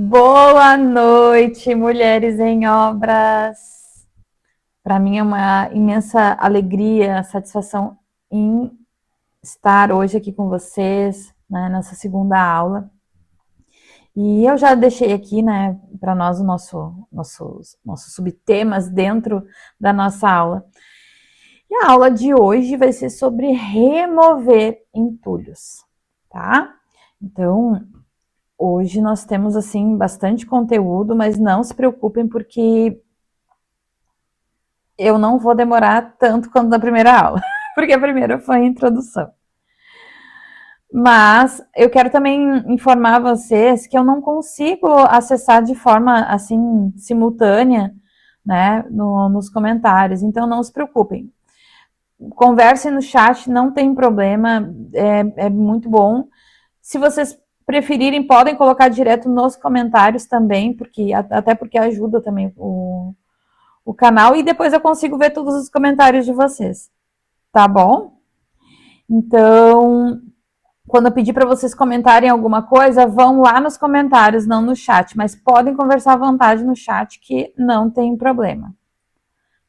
Boa noite, mulheres em obras. Para mim é uma imensa alegria, satisfação em estar hoje aqui com vocês, né, nessa segunda aula. E eu já deixei aqui, né, para nós nossos subtemas dentro da nossa aula. E a aula de hoje vai ser sobre remover entulhos, tá? Então, hoje nós temos, assim, bastante conteúdo, mas não se preocupem porque eu não vou demorar tanto quanto na primeira aula, porque a primeira foi a introdução. Mas eu quero também informar vocês que eu não consigo acessar de forma, assim, simultânea, né, nos comentários, então não se preocupem. Conversem no chat, não tem problema, é muito bom. Se vocês preferirem, podem colocar direto nos comentários também, até porque ajuda também o canal, e depois eu consigo ver todos os comentários de vocês, tá bom? Então, quando eu pedir para vocês comentarem alguma coisa, vão lá nos comentários, não no chat, mas podem conversar à vontade no chat, que não tem problema,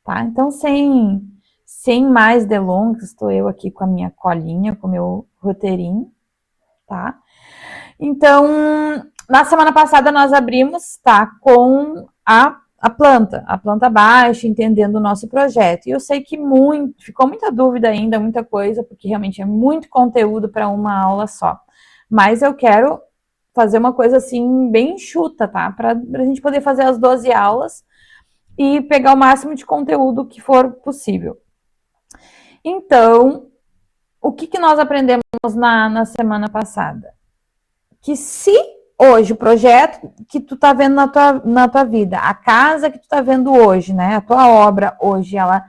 tá? Então, sem mais delongas, estou eu aqui com a minha colinha, com o meu roteirinho, tá? Então, na semana passada nós abrimos, tá, com a planta baixa, entendendo o nosso projeto. E eu sei que ficou muita dúvida ainda, muita coisa, porque realmente é muito conteúdo para uma aula só. Mas eu quero fazer uma coisa assim, bem enxuta, tá? Para a gente poder fazer as 12 aulas e pegar o máximo de conteúdo que for possível. Então, o que nós aprendemos na semana passada? Que se hoje o projeto que tu tá vendo na tua vida, a casa que tu tá vendo hoje, né, a tua obra hoje, ela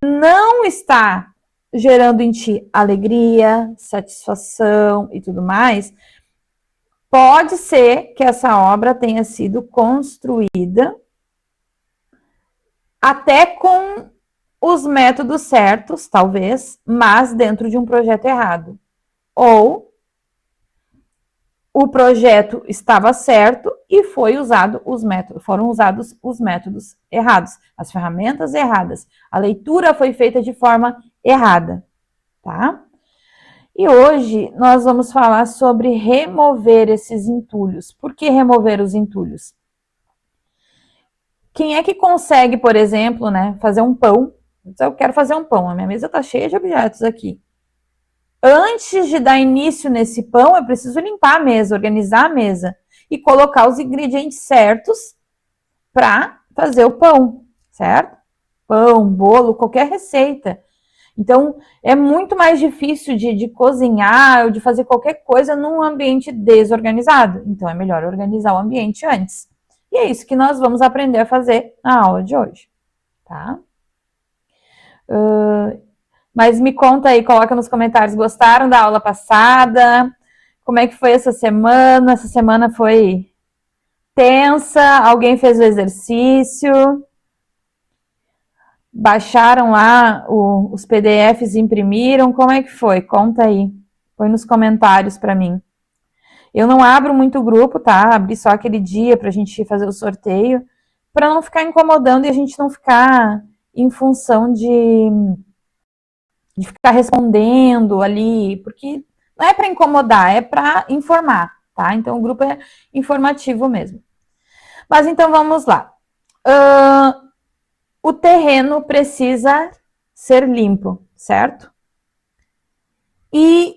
não está gerando em ti alegria, satisfação e tudo mais, pode ser que essa obra tenha sido construída até com os métodos certos, talvez, mas dentro de um projeto errado. Ou o projeto estava certo e foram usados os métodos errados, as ferramentas erradas, a leitura foi feita de forma errada, tá? E hoje nós vamos falar sobre remover esses entulhos. Por que remover os entulhos? Quem é que consegue, por exemplo, né, fazer um pão? Eu quero fazer um pão, a minha mesa está cheia de objetos aqui. Antes de dar início nesse pão, eu preciso limpar a mesa, organizar a mesa e colocar os ingredientes certos para fazer o pão, certo? Pão, bolo, qualquer receita. Então, é muito mais difícil de cozinhar ou de fazer qualquer coisa num ambiente desorganizado. Então, é melhor organizar o ambiente antes. E é isso que nós vamos aprender a fazer na aula de hoje, tá? Mas me conta aí, coloca nos comentários, gostaram da aula passada? Como é que foi essa semana? Essa semana foi tensa? Alguém fez o exercício? Baixaram lá os PDFs e imprimiram? Como é que foi? Conta aí. Põe nos comentários para mim. Eu não abro muito grupo, tá? Abri só aquele dia pra gente fazer o sorteio, para não ficar incomodando e a gente não ficar em função de ficar respondendo ali, porque não é para incomodar, é para informar, tá? Então o grupo é informativo mesmo. Mas então vamos lá. O terreno precisa ser limpo, certo? E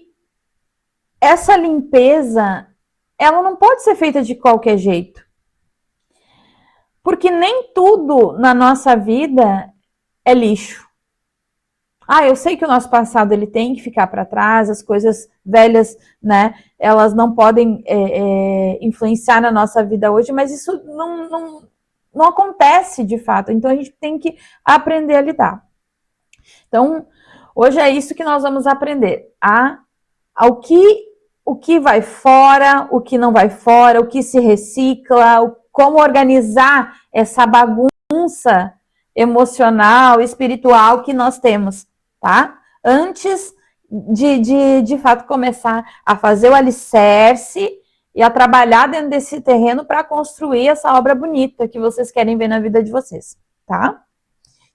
essa limpeza, ela não pode ser feita de qualquer jeito. Porque nem tudo na nossa vida é lixo. Eu sei que o nosso passado ele tem que ficar para trás, as coisas velhas, né, elas não podem influenciar na nossa vida hoje, mas isso não acontece de fato, então a gente tem que aprender a lidar. Então, hoje é isso que nós vamos aprender, o que vai fora, o que não vai fora, o que se recicla, como organizar essa bagunça emocional, espiritual que nós temos, tá? Antes de fato começar a fazer o alicerce e a trabalhar dentro desse terreno para construir essa obra bonita que vocês querem ver na vida de vocês, tá?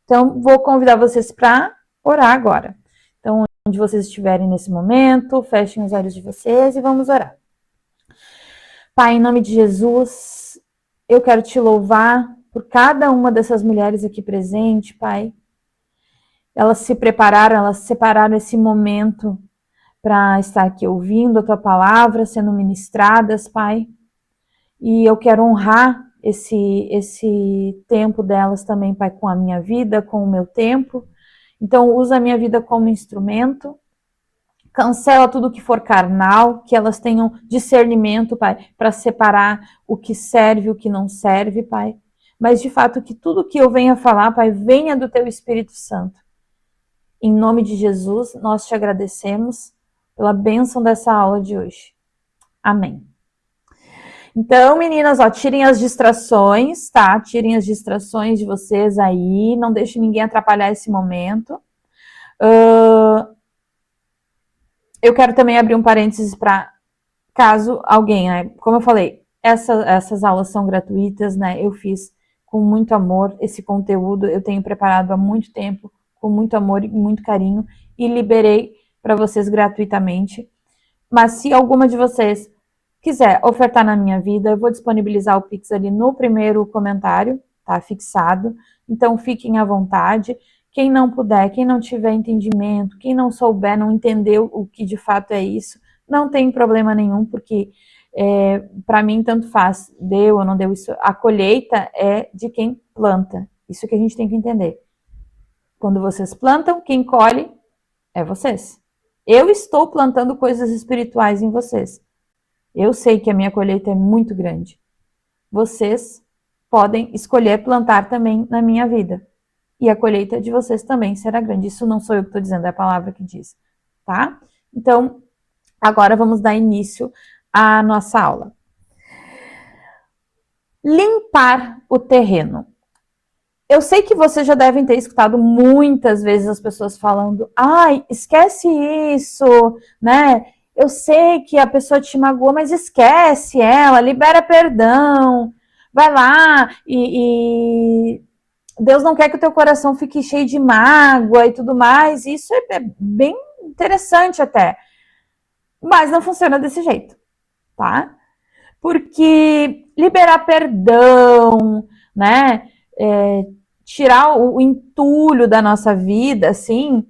Então, vou convidar vocês para orar agora. Então, onde vocês estiverem nesse momento, fechem os olhos de vocês e vamos orar. Pai, em nome de Jesus, eu quero te louvar por cada uma dessas mulheres aqui presente, Pai. Elas se prepararam, elas separaram esse momento para estar aqui ouvindo a tua palavra, sendo ministradas, Pai. E eu quero honrar esse tempo delas também, Pai, com a minha vida, com o meu tempo. Então, usa a minha vida como instrumento. Cancela tudo que for carnal, que elas tenham discernimento, Pai, para separar o que serve e o que não serve, Pai. Mas, de fato, que tudo que eu venha falar, Pai, venha do Teu Espírito Santo. Em nome de Jesus, nós te agradecemos pela bênção dessa aula de hoje. Amém. Então, meninas, ó, tirem as distrações, tá? Tirem as distrações de vocês aí, não deixem ninguém atrapalhar esse momento. Eu quero também abrir um parênteses para caso alguém, né? Como eu falei, essas aulas são gratuitas, né? Eu fiz com muito amor esse conteúdo, eu tenho preparado há muito tempo, com muito amor e muito carinho, e liberei para vocês gratuitamente. Mas se alguma de vocês quiser ofertar na minha vida, eu vou disponibilizar o Pix ali no primeiro comentário, tá fixado. Então fiquem à vontade. Quem não puder, quem não tiver entendimento, quem não souber, não entendeu o que de fato é isso, não tem problema nenhum, porque para mim tanto faz, deu ou não deu isso. A colheita é de quem planta. Isso que a gente tem que entender. Quando vocês plantam, quem colhe é vocês. Eu estou plantando coisas espirituais em vocês. Eu sei que a minha colheita é muito grande. Vocês podem escolher plantar também na minha vida. E a colheita de vocês também será grande. Isso não sou eu que estou dizendo, é a palavra que diz. Tá? Então, agora vamos dar início à nossa aula. Limpar o terreno. Eu sei que vocês já devem ter escutado muitas vezes as pessoas falando: ai, esquece isso, né? Eu sei que a pessoa te magoou, mas esquece ela, libera perdão, vai lá e Deus não quer que o teu coração fique cheio de mágoa e tudo mais. Isso é bem interessante até, mas não funciona desse jeito, tá? Porque liberar perdão, né? Tirar o entulho da nossa vida, assim,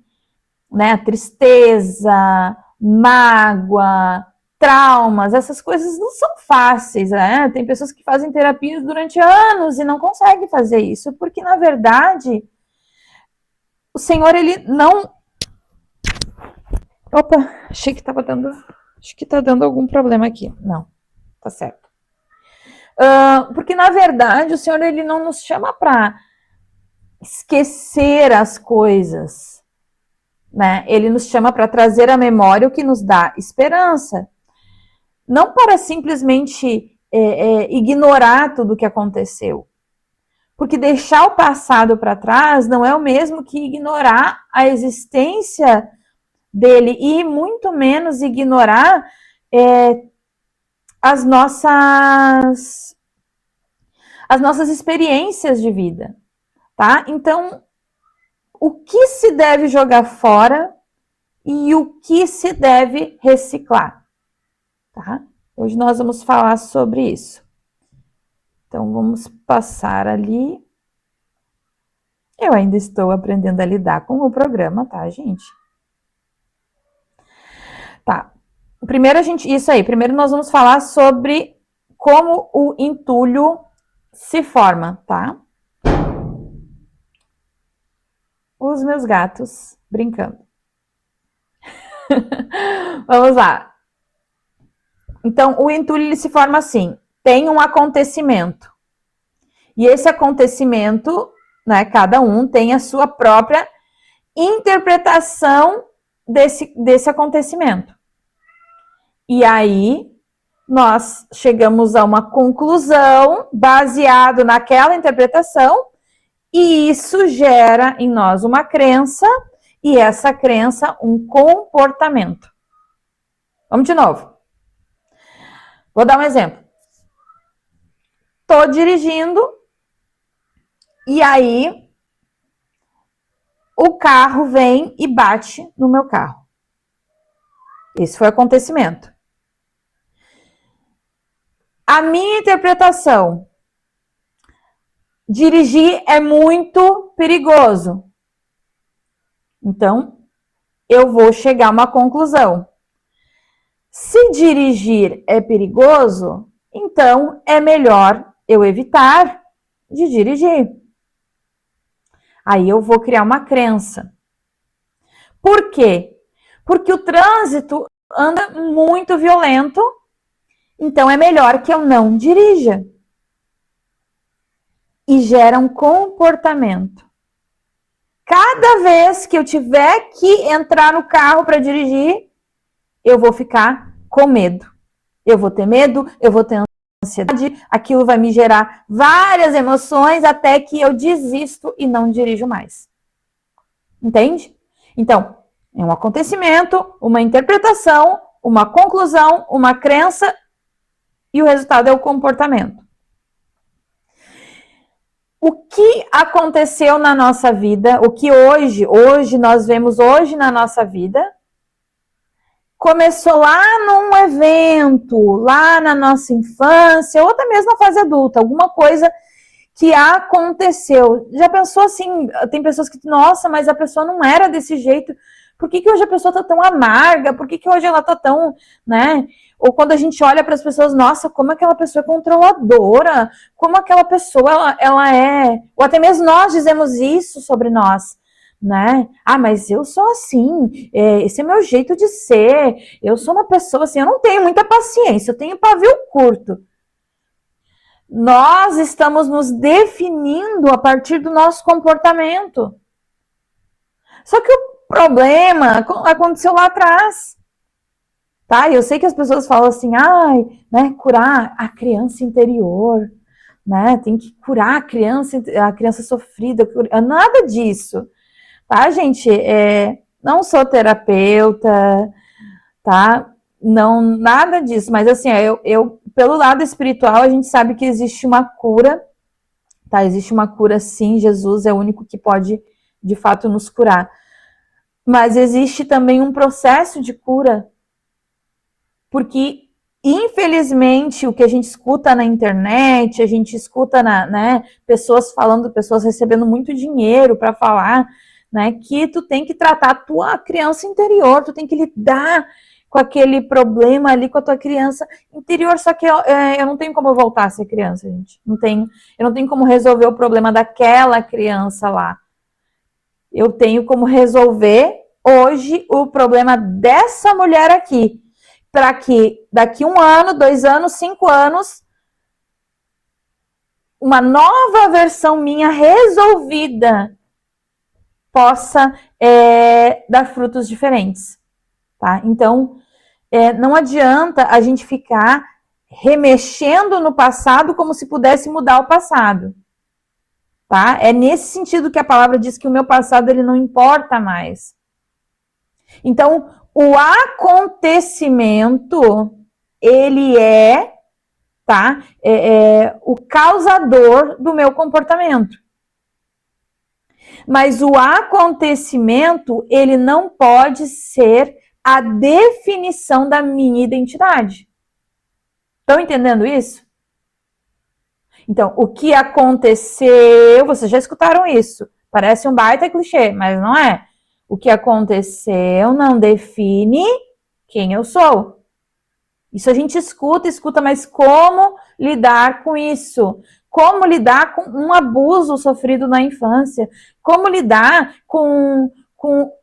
né? A tristeza, mágoa, traumas, essas coisas não são fáceis, né? Tem pessoas que fazem terapia durante anos e não conseguem fazer isso, porque, na verdade, o Senhor, ele não... Opa, achei que estava dando... Acho que está dando algum problema aqui. Não, tá certo. Porque, na verdade, o Senhor, ele não nos chama para esquecer as coisas, né? Ele nos chama para trazer à memória o que nos dá esperança. Não para simplesmente ignorar tudo o que aconteceu. Porque deixar o passado para trás não é o mesmo que ignorar a existência dele e muito menos ignorar as nossas experiências de vida, tá? Então, o que se deve jogar fora e o que se deve reciclar, tá? Hoje nós vamos falar sobre isso. Então, vamos passar ali. Eu ainda estou aprendendo a lidar com o programa, tá, gente? Tá. Primeiro primeiro nós vamos falar sobre como o entulho se forma, tá? Os meus gatos brincando. Vamos lá. Então, o entulho ele se forma assim. Tem um acontecimento. E esse acontecimento, né, cada um tem a sua própria interpretação desse acontecimento. E aí, nós chegamos a uma conclusão baseado naquela interpretação e isso gera em nós uma crença e essa crença um comportamento. Vamos de novo. Vou dar um exemplo. Tô dirigindo e aí o carro vem e bate no meu carro. Esse foi o acontecimento. A minha interpretação: dirigir é muito perigoso. Então, eu vou chegar a uma conclusão. Se dirigir é perigoso, então é melhor eu evitar de dirigir. Aí eu vou criar uma crença. Por quê? Porque o trânsito anda muito violento, então é melhor que eu não dirija. E gera um comportamento. Cada vez que eu tiver que entrar no carro para dirigir, eu vou ficar com medo. Eu vou ter medo, eu vou ter ansiedade, aquilo vai me gerar várias emoções até que eu desisto e não dirijo mais. Entende? Então, é um acontecimento, uma interpretação, uma conclusão, uma crença e o resultado é o comportamento. O que aconteceu na nossa vida, o que hoje nós vemos hoje na nossa vida, começou lá num evento, lá na nossa infância, ou até mesmo na fase adulta, alguma coisa que aconteceu. Já pensou assim, tem pessoas que, nossa, mas a pessoa não era desse jeito, por que hoje a pessoa tá tão amarga, por que hoje ela tá tão, né? Ou quando a gente olha para as pessoas, nossa, como aquela pessoa é controladora, como aquela pessoa ela é, ou até mesmo nós dizemos isso sobre nós, né? Ah, mas eu sou assim, esse é meu jeito de ser, eu sou uma pessoa assim, eu não tenho muita paciência, eu tenho pavio curto. Nós estamos nos definindo a partir do nosso comportamento. Só que o problema aconteceu lá atrás. Tá? Eu sei que as pessoas falam assim, ai, né, curar a criança interior, né? Tem que curar a criança sofrida, nada disso. Tá, gente? Não sou terapeuta, tá? Não, nada disso, mas assim, eu pelo lado espiritual, a gente sabe que existe uma cura, tá? Existe uma cura sim, Jesus é o único que pode, de fato, nos curar. Mas existe também um processo de cura, porque, infelizmente, o que a gente escuta na internet, a gente escuta, né, pessoas falando, pessoas recebendo muito dinheiro para falar, né, que tu tem que tratar a tua criança interior, tu tem que lidar com aquele problema ali com a tua criança interior, só que eu não tenho como voltar a ser criança, gente. Eu não tenho como resolver o problema daquela criança lá. Eu tenho como resolver hoje o problema dessa mulher aqui, para que daqui 1 ano, 2 anos, 5 anos, uma nova versão minha resolvida possa dar frutos diferentes, tá? Então, não adianta a gente ficar remexendo no passado como se pudesse mudar o passado, tá? É nesse sentido que a palavra diz que o meu passado ele não importa mais. Então, o acontecimento, ele tá? O causador do meu comportamento. Mas o acontecimento, ele não pode ser a definição da minha identidade. Estão entendendo isso? Então, o que aconteceu, vocês já escutaram isso. Parece um baita clichê, mas não é. O que aconteceu não define quem eu sou. Isso a gente escuta, mas como lidar com isso? Como lidar com um abuso sofrido na infância? Como lidar com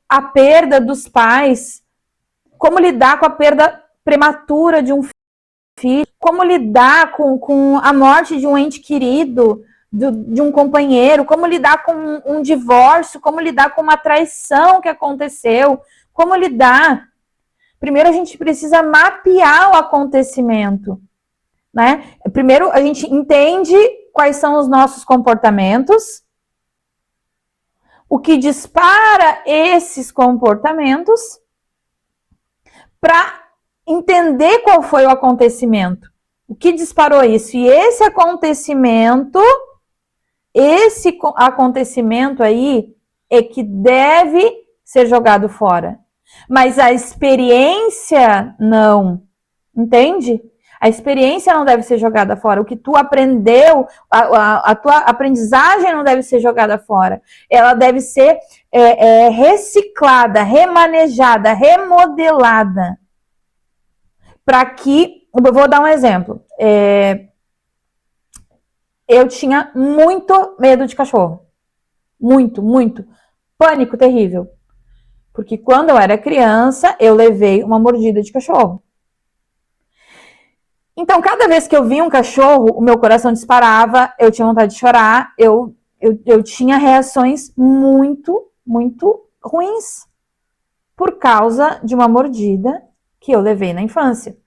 a perda dos pais? Como lidar com a perda prematura de um filho? Como lidar com a morte de um ente querido, de um companheiro? Como lidar com um divórcio? Como lidar com uma traição que aconteceu? Como lidar? Primeiro a gente precisa mapear o acontecimento, né? Primeiro a gente entende quais são os nossos comportamentos, o que dispara esses comportamentos, para entender qual foi o acontecimento. O que disparou isso? E esse acontecimento aí é que deve ser jogado fora. Mas a experiência não. Entende? A experiência não deve ser jogada fora. O que tu aprendeu, a tua aprendizagem não deve ser jogada fora. Ela deve ser reciclada, remanejada, remodelada. Para que... Eu vou dar um exemplo. Eu tinha muito medo de cachorro. Muito, muito. Pânico terrível. Porque quando eu era criança, eu levei uma mordida de cachorro. Então, cada vez que eu via um cachorro, o meu coração disparava, eu tinha vontade de chorar, eu tinha reações muito, muito ruins por causa de uma mordida que eu levei na infância.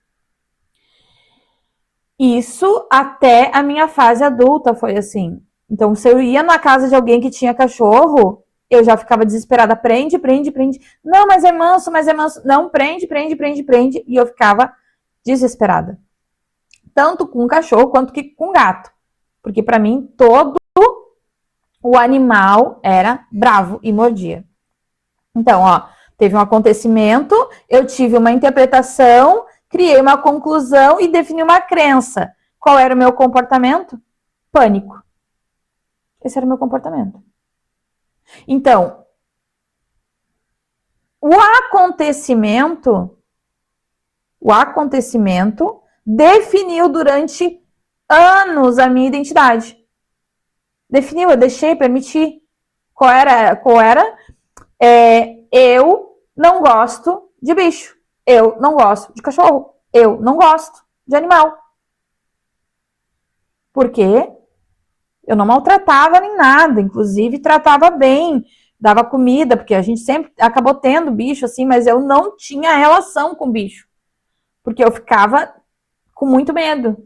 Isso até a minha fase adulta foi assim. Então, se eu ia na casa de alguém que tinha cachorro, eu já ficava desesperada. Prende, prende, prende. Não, mas é manso, mas é manso. Não, prende, prende, prende, prende. E eu ficava desesperada. Tanto com cachorro quanto que com gato. Porque para mim, todo o animal era bravo e mordia. Então, teve um acontecimento, eu tive uma interpretação, criei uma conclusão e defini uma crença. Qual era o meu comportamento? Pânico. Esse era o meu comportamento. Então, o acontecimento definiu durante anos a minha identidade. Definiu, eu deixei, permiti. Qual era? Eu não gosto de bicho. Eu não gosto de cachorro. Eu não gosto de animal. Por quê? Eu não maltratava nem nada, inclusive tratava bem, dava comida, porque a gente sempre acabou tendo bicho assim, mas eu não tinha relação com bicho, porque eu ficava com muito medo.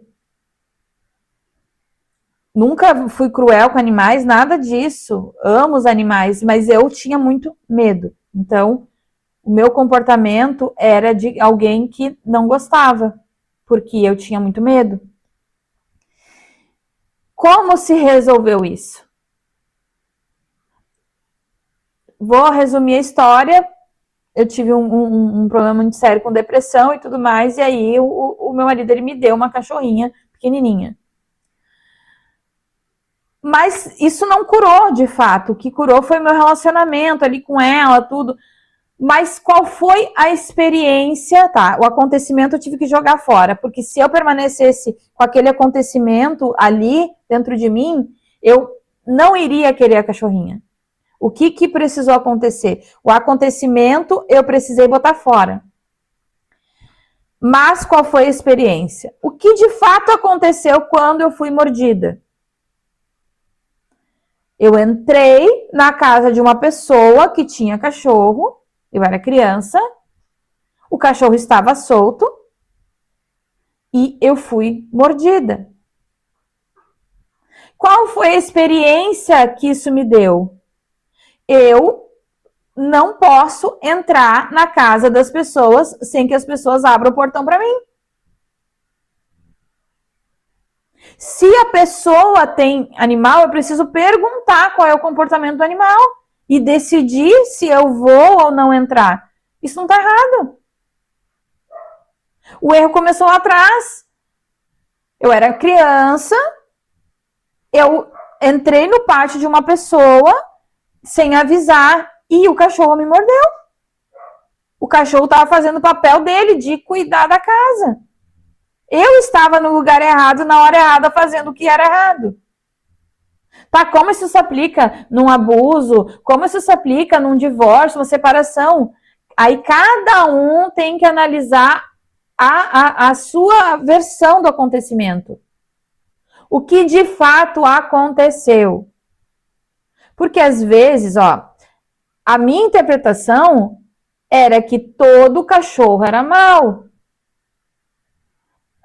Nunca fui cruel com animais, nada disso. Amo os animais, mas eu tinha muito medo. Então, o meu comportamento era de alguém que não gostava, porque eu tinha muito medo. Como se resolveu isso? Vou resumir a história. Eu tive um problema muito sério com depressão e tudo mais, e aí o meu marido ele me deu uma cachorrinha pequenininha. Mas isso não curou, de fato. O que curou foi meu relacionamento ali com ela, tudo. Mas qual foi a experiência, tá? O acontecimento eu tive que jogar fora, porque se eu permanecesse com aquele acontecimento ali dentro de mim, eu não iria querer a cachorrinha. O que precisou acontecer? O acontecimento eu precisei botar fora. Mas qual foi a experiência? O que de fato aconteceu quando eu fui mordida? Eu entrei na casa de uma pessoa que tinha cachorro, eu era criança, o cachorro estava solto e eu fui mordida. Qual foi a experiência que isso me deu? Eu não posso entrar na casa das pessoas sem que as pessoas abram o portão para mim. Se a pessoa tem animal, eu preciso perguntar qual é o comportamento do animal e decidir se eu vou ou não entrar. Isso não está errado. O erro começou lá atrás. Eu era criança, eu entrei no pátio de uma pessoa sem avisar e o cachorro me mordeu. O cachorro estava fazendo o papel dele de cuidar da casa. Eu estava no lugar errado, na hora errada, fazendo o que era errado. Tá, como isso se aplica num abuso? Como isso se aplica num divórcio, uma separação? Aí cada um tem que analisar a sua versão do acontecimento. O que de fato aconteceu. Porque às vezes, a minha interpretação era que todo cachorro era mau.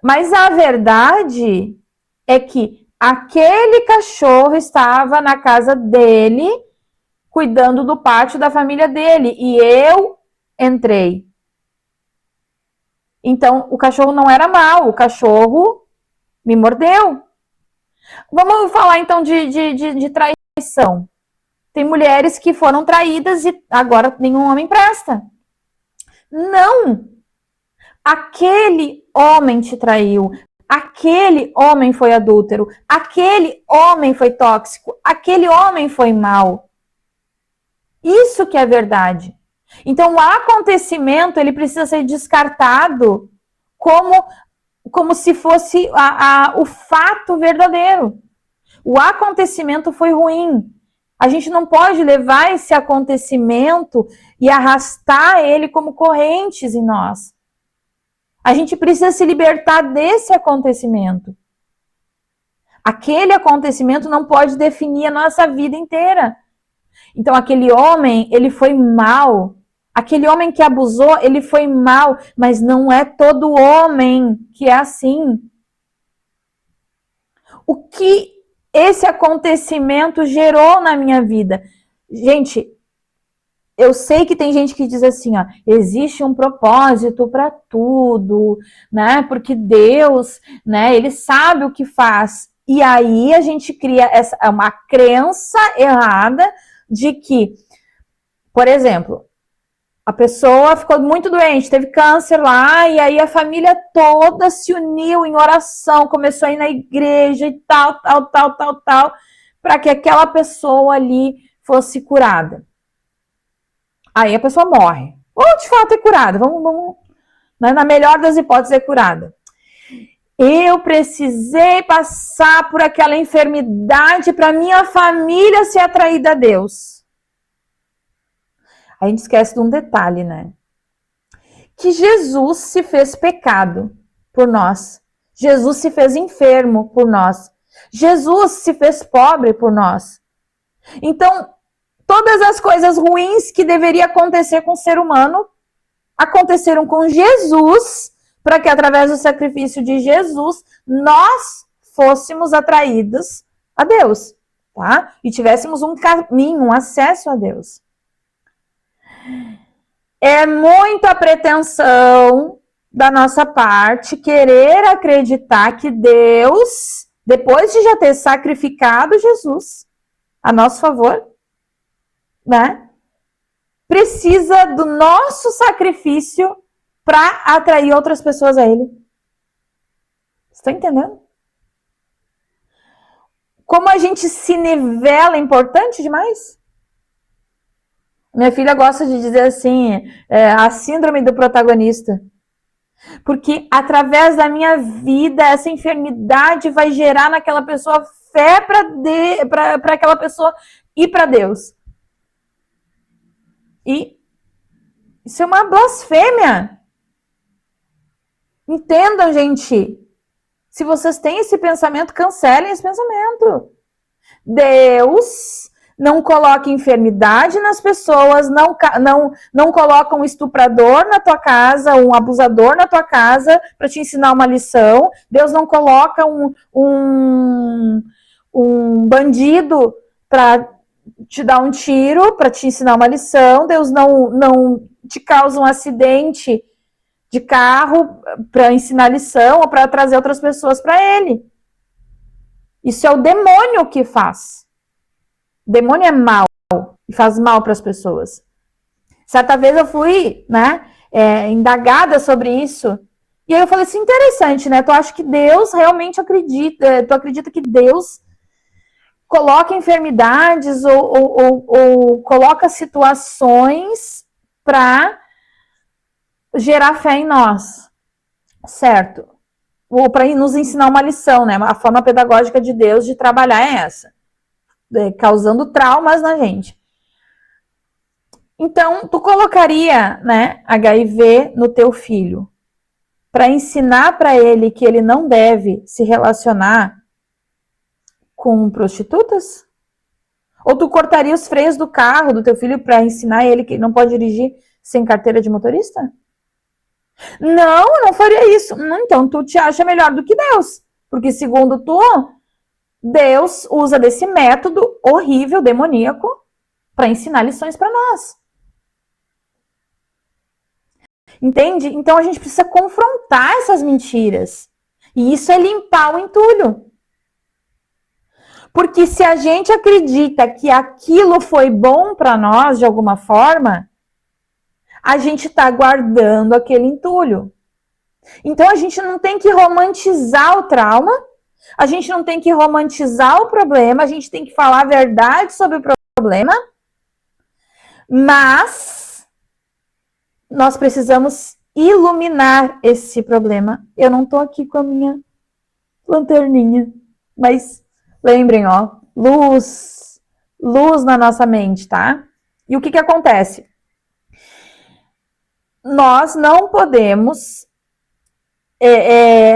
Mas a verdade é que aquele cachorro estava na casa dele, cuidando do pátio da família dele, e eu entrei. Então, o cachorro não era mau, o cachorro Me mordeu. Vamos falar então de traição. Tem mulheres que foram traídas e agora nenhum homem presta. Não! Aquele homem te traiu. Aquele homem foi adúltero. Aquele homem foi tóxico. Aquele homem foi mau. Isso que é verdade. Então, o acontecimento, ele precisa ser descartado como se fosse o fato verdadeiro. O acontecimento foi ruim. A gente não pode levar esse acontecimento e arrastar ele como correntes em nós. A gente precisa se libertar desse acontecimento. Aquele acontecimento não pode definir a nossa vida inteira. Então, aquele homem, ele foi mal. Aquele homem que abusou, ele foi mal. Mas não é todo homem que é assim. O que esse acontecimento gerou na minha vida? Gente, eu sei que tem gente que diz assim, ó, existe um propósito para tudo, né? Porque Deus, né, ele sabe o que faz. E aí a gente cria uma crença errada de que, por exemplo, a pessoa ficou muito doente, teve câncer lá, e aí a família toda se uniu em oração, começou a ir na igreja e tal, para que aquela pessoa ali fosse curada. Aí a pessoa morre. Ou de fato é curada. Vamos, né? Na melhor das hipóteses é curada. Eu precisei passar por aquela enfermidade para minha família ser atraída a Deus. A gente esquece de um detalhe, né? Que Jesus se fez pecado por nós. Jesus se fez enfermo por nós. Jesus se fez pobre por nós. Então, todas as coisas ruins que deveria acontecer com o ser humano aconteceram com Jesus, para que através do sacrifício de Jesus nós fôssemos atraídos a Deus, tá? E tivéssemos um caminho, um acesso a Deus. É muita pretensão da nossa parte querer acreditar que Deus, depois de já ter sacrificado Jesus a nosso favor, né, precisa do nosso sacrifício para atrair outras pessoas a Ele. Estão entendendo? Como a gente se nivela é importante demais? Minha filha gosta de dizer assim, a síndrome do protagonista. Porque através da minha vida, essa enfermidade vai gerar naquela pessoa fé para aquela pessoa ir para Deus. E isso é uma blasfêmia. Entendam, gente. Se vocês têm esse pensamento, cancelem esse pensamento. Deus não coloca enfermidade nas pessoas, não coloca um estuprador na tua casa, um abusador na tua casa para te ensinar uma lição. Deus não coloca um bandido para te dar um tiro, para te ensinar uma lição. Deus não te causa um acidente de carro para ensinar lição ou para trazer outras pessoas para ele. Isso é o demônio que faz. O demônio é mau e faz mal para as pessoas. Certa vez eu fui, né, indagada sobre isso. E aí eu falei assim, interessante, né? Tu acha que Deus realmente acredita? Tu acredita que Deus coloca enfermidades ou coloca situações para gerar fé em nós, certo? Ou para nos ensinar uma lição, né? A forma pedagógica de Deus de trabalhar é essa, causando traumas na gente. Então, tu colocaria, né, HIV no teu filho para ensinar para ele que ele não deve se relacionar com prostitutas? Ou tu cortaria os freios do carro do teu filho para ensinar ele que não pode dirigir sem carteira de motorista? Não faria isso. Então, tu te acha melhor do que Deus. Porque, segundo tu, Deus usa desse método horrível, demoníaco, para ensinar lições para nós. Entende? Então, a gente precisa confrontar essas mentiras. E isso é limpar o entulho. Porque se a gente acredita que aquilo foi bom para nós de alguma forma, a gente está guardando aquele entulho. Então a gente não tem que romantizar o trauma, a gente não tem que romantizar o problema, a gente tem que falar a verdade sobre o problema, mas nós precisamos iluminar esse problema. Eu não tô aqui com a minha lanterninha, mas lembrem, ó, luz na nossa mente, tá? E o que acontece? Nós não podemos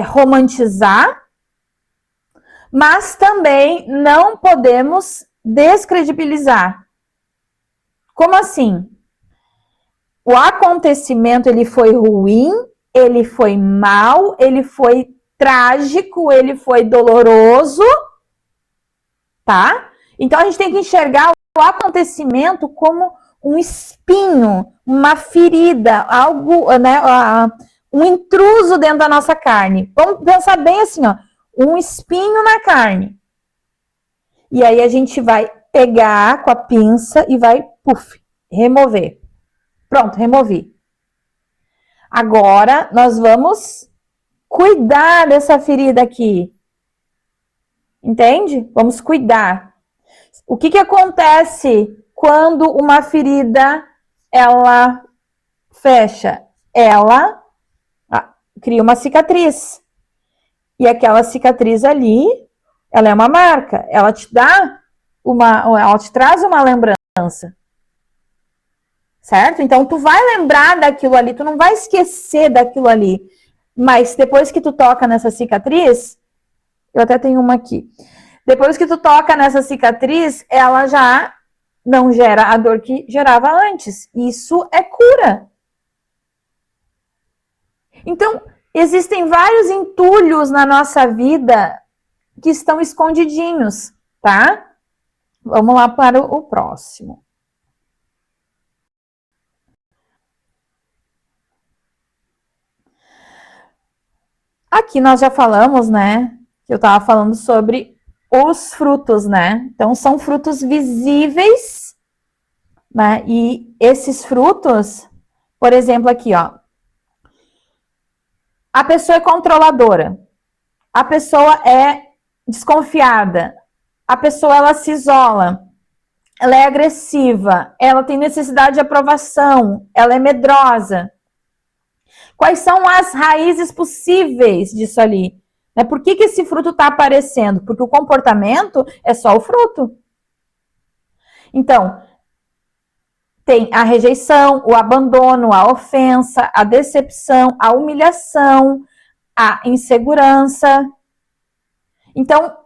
romantizar, mas também não podemos descredibilizar. Como assim? O acontecimento, ele foi ruim, ele foi mal, ele foi trágico, ele foi doloroso, tá? Então a gente tem que enxergar o acontecimento como um espinho, uma ferida, algo, né, um intruso dentro da nossa carne. Vamos pensar bem assim, ó, um espinho na carne. E aí a gente vai pegar com a pinça e vai, remover. Pronto, removi. Agora nós vamos cuidar dessa ferida aqui. Entende? Vamos cuidar. O que acontece quando uma ferida ela fecha? Ela cria uma cicatriz. E aquela cicatriz ali, ela é uma marca. Ela te traz uma lembrança. Certo? Então tu vai lembrar daquilo ali, tu não vai esquecer daquilo ali. Mas depois que tu toca nessa cicatriz, eu até tenho uma aqui. Depois que tu toca nessa cicatriz, ela já não gera a dor que gerava antes. Isso é cura. Então, existem vários entulhos na nossa vida que estão escondidinhos, tá? Vamos lá para o próximo. Aqui nós já falamos, né? Eu estava falando sobre os frutos, né? Então, são frutos visíveis, né? E esses frutos, por exemplo, aqui, ó. A pessoa é controladora. A pessoa é desconfiada. A pessoa, ela se isola. Ela é agressiva. Ela tem necessidade de aprovação. Ela é medrosa. Quais são as raízes possíveis disso ali? Por que esse fruto está aparecendo? Porque o comportamento é só o fruto. Então, tem a rejeição, o abandono, a ofensa, a decepção, a humilhação, a insegurança. Então,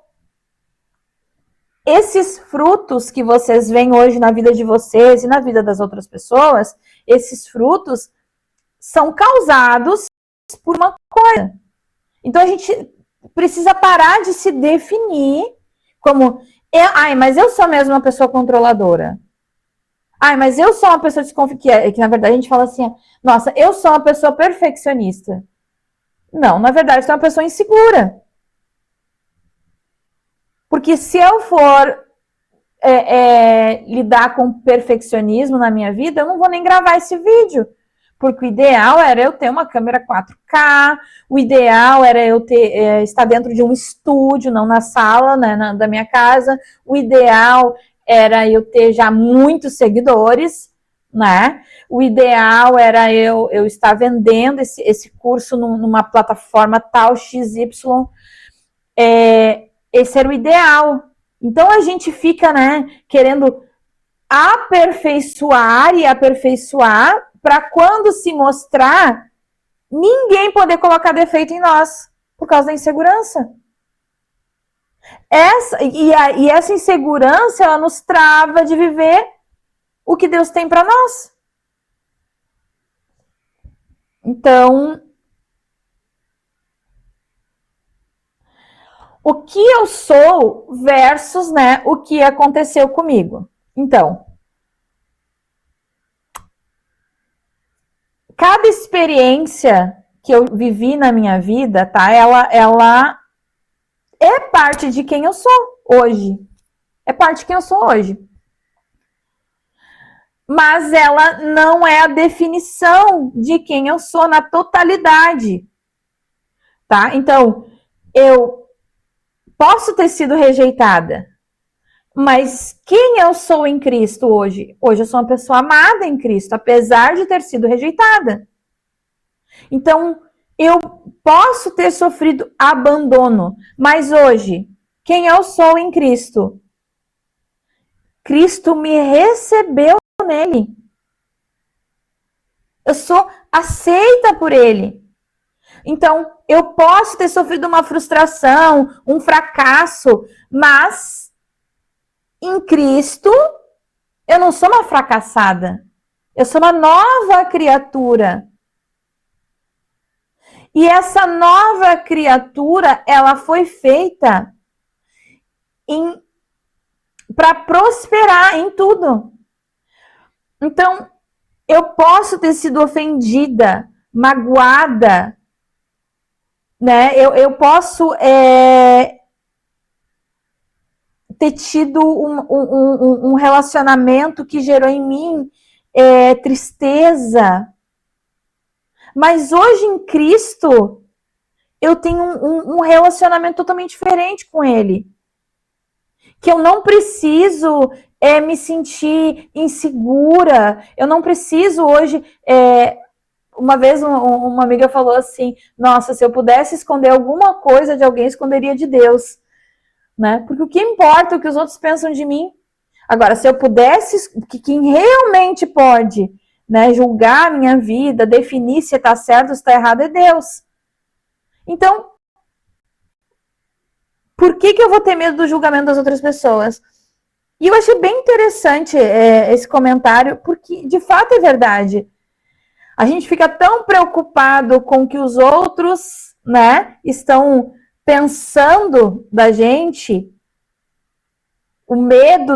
esses frutos que vocês veem hoje na vida de vocês e na vida das outras pessoas, esses frutos são causados por uma coisa. Então, a gente precisa parar de se definir como, mas eu sou mesmo uma pessoa controladora. Mas eu sou uma pessoa desconfiada, que na verdade a gente fala assim, nossa, eu sou uma pessoa perfeccionista. Não, na verdade, você é uma pessoa insegura. Porque se eu for lidar com perfeccionismo na minha vida, eu não vou nem gravar esse vídeo. Porque o ideal era eu ter uma câmera 4K, o ideal era eu estar dentro de um estúdio, não na sala, né, da minha casa. O ideal era eu ter já muitos seguidores, né? O ideal era eu estar vendendo esse curso numa plataforma tal XY. Esse era o ideal. Então a gente fica, né, querendo aperfeiçoar para quando se mostrar, ninguém poder colocar defeito em nós por causa da insegurança. Essa insegurança, ela nos trava de viver o que Deus tem para nós. Então, o que eu sou versus, né, o que aconteceu comigo. Então, cada experiência que eu vivi na minha vida, tá? Ela é parte de quem eu sou hoje. É parte de quem eu sou hoje. Mas ela não é a definição de quem eu sou na totalidade, tá? Então, eu posso ter sido rejeitada, mas quem eu sou em Cristo hoje? Hoje eu sou uma pessoa amada em Cristo, apesar de ter sido rejeitada. Então, eu posso ter sofrido abandono, mas hoje, quem eu sou em Cristo? Cristo me recebeu nele. Eu sou aceita por ele. Então, eu posso ter sofrido uma frustração, um fracasso, mas em Cristo eu não sou uma fracassada. Eu sou uma nova criatura. E essa nova criatura, ela foi feita para prosperar em tudo. Então, eu posso ter sido ofendida, magoada, né? Eu posso ter tido um relacionamento que gerou em mim tristeza. Mas hoje em Cristo, eu tenho um relacionamento totalmente diferente com Ele. Que eu não preciso me sentir insegura. Eu não preciso hoje... Uma vez uma amiga falou assim, nossa, se eu pudesse esconder alguma coisa de alguém, esconderia de Deus. Né? Porque o que importa é o que os outros pensam de mim. Agora, se eu pudesse, quem realmente pode, né, julgar a minha vida, definir se está certo ou se está errado, é Deus. Então, por que eu vou ter medo do julgamento das outras pessoas? E eu achei bem interessante esse comentário, porque de fato é verdade. A gente fica tão preocupado com o que os outros, né, estão pensando da gente, o medo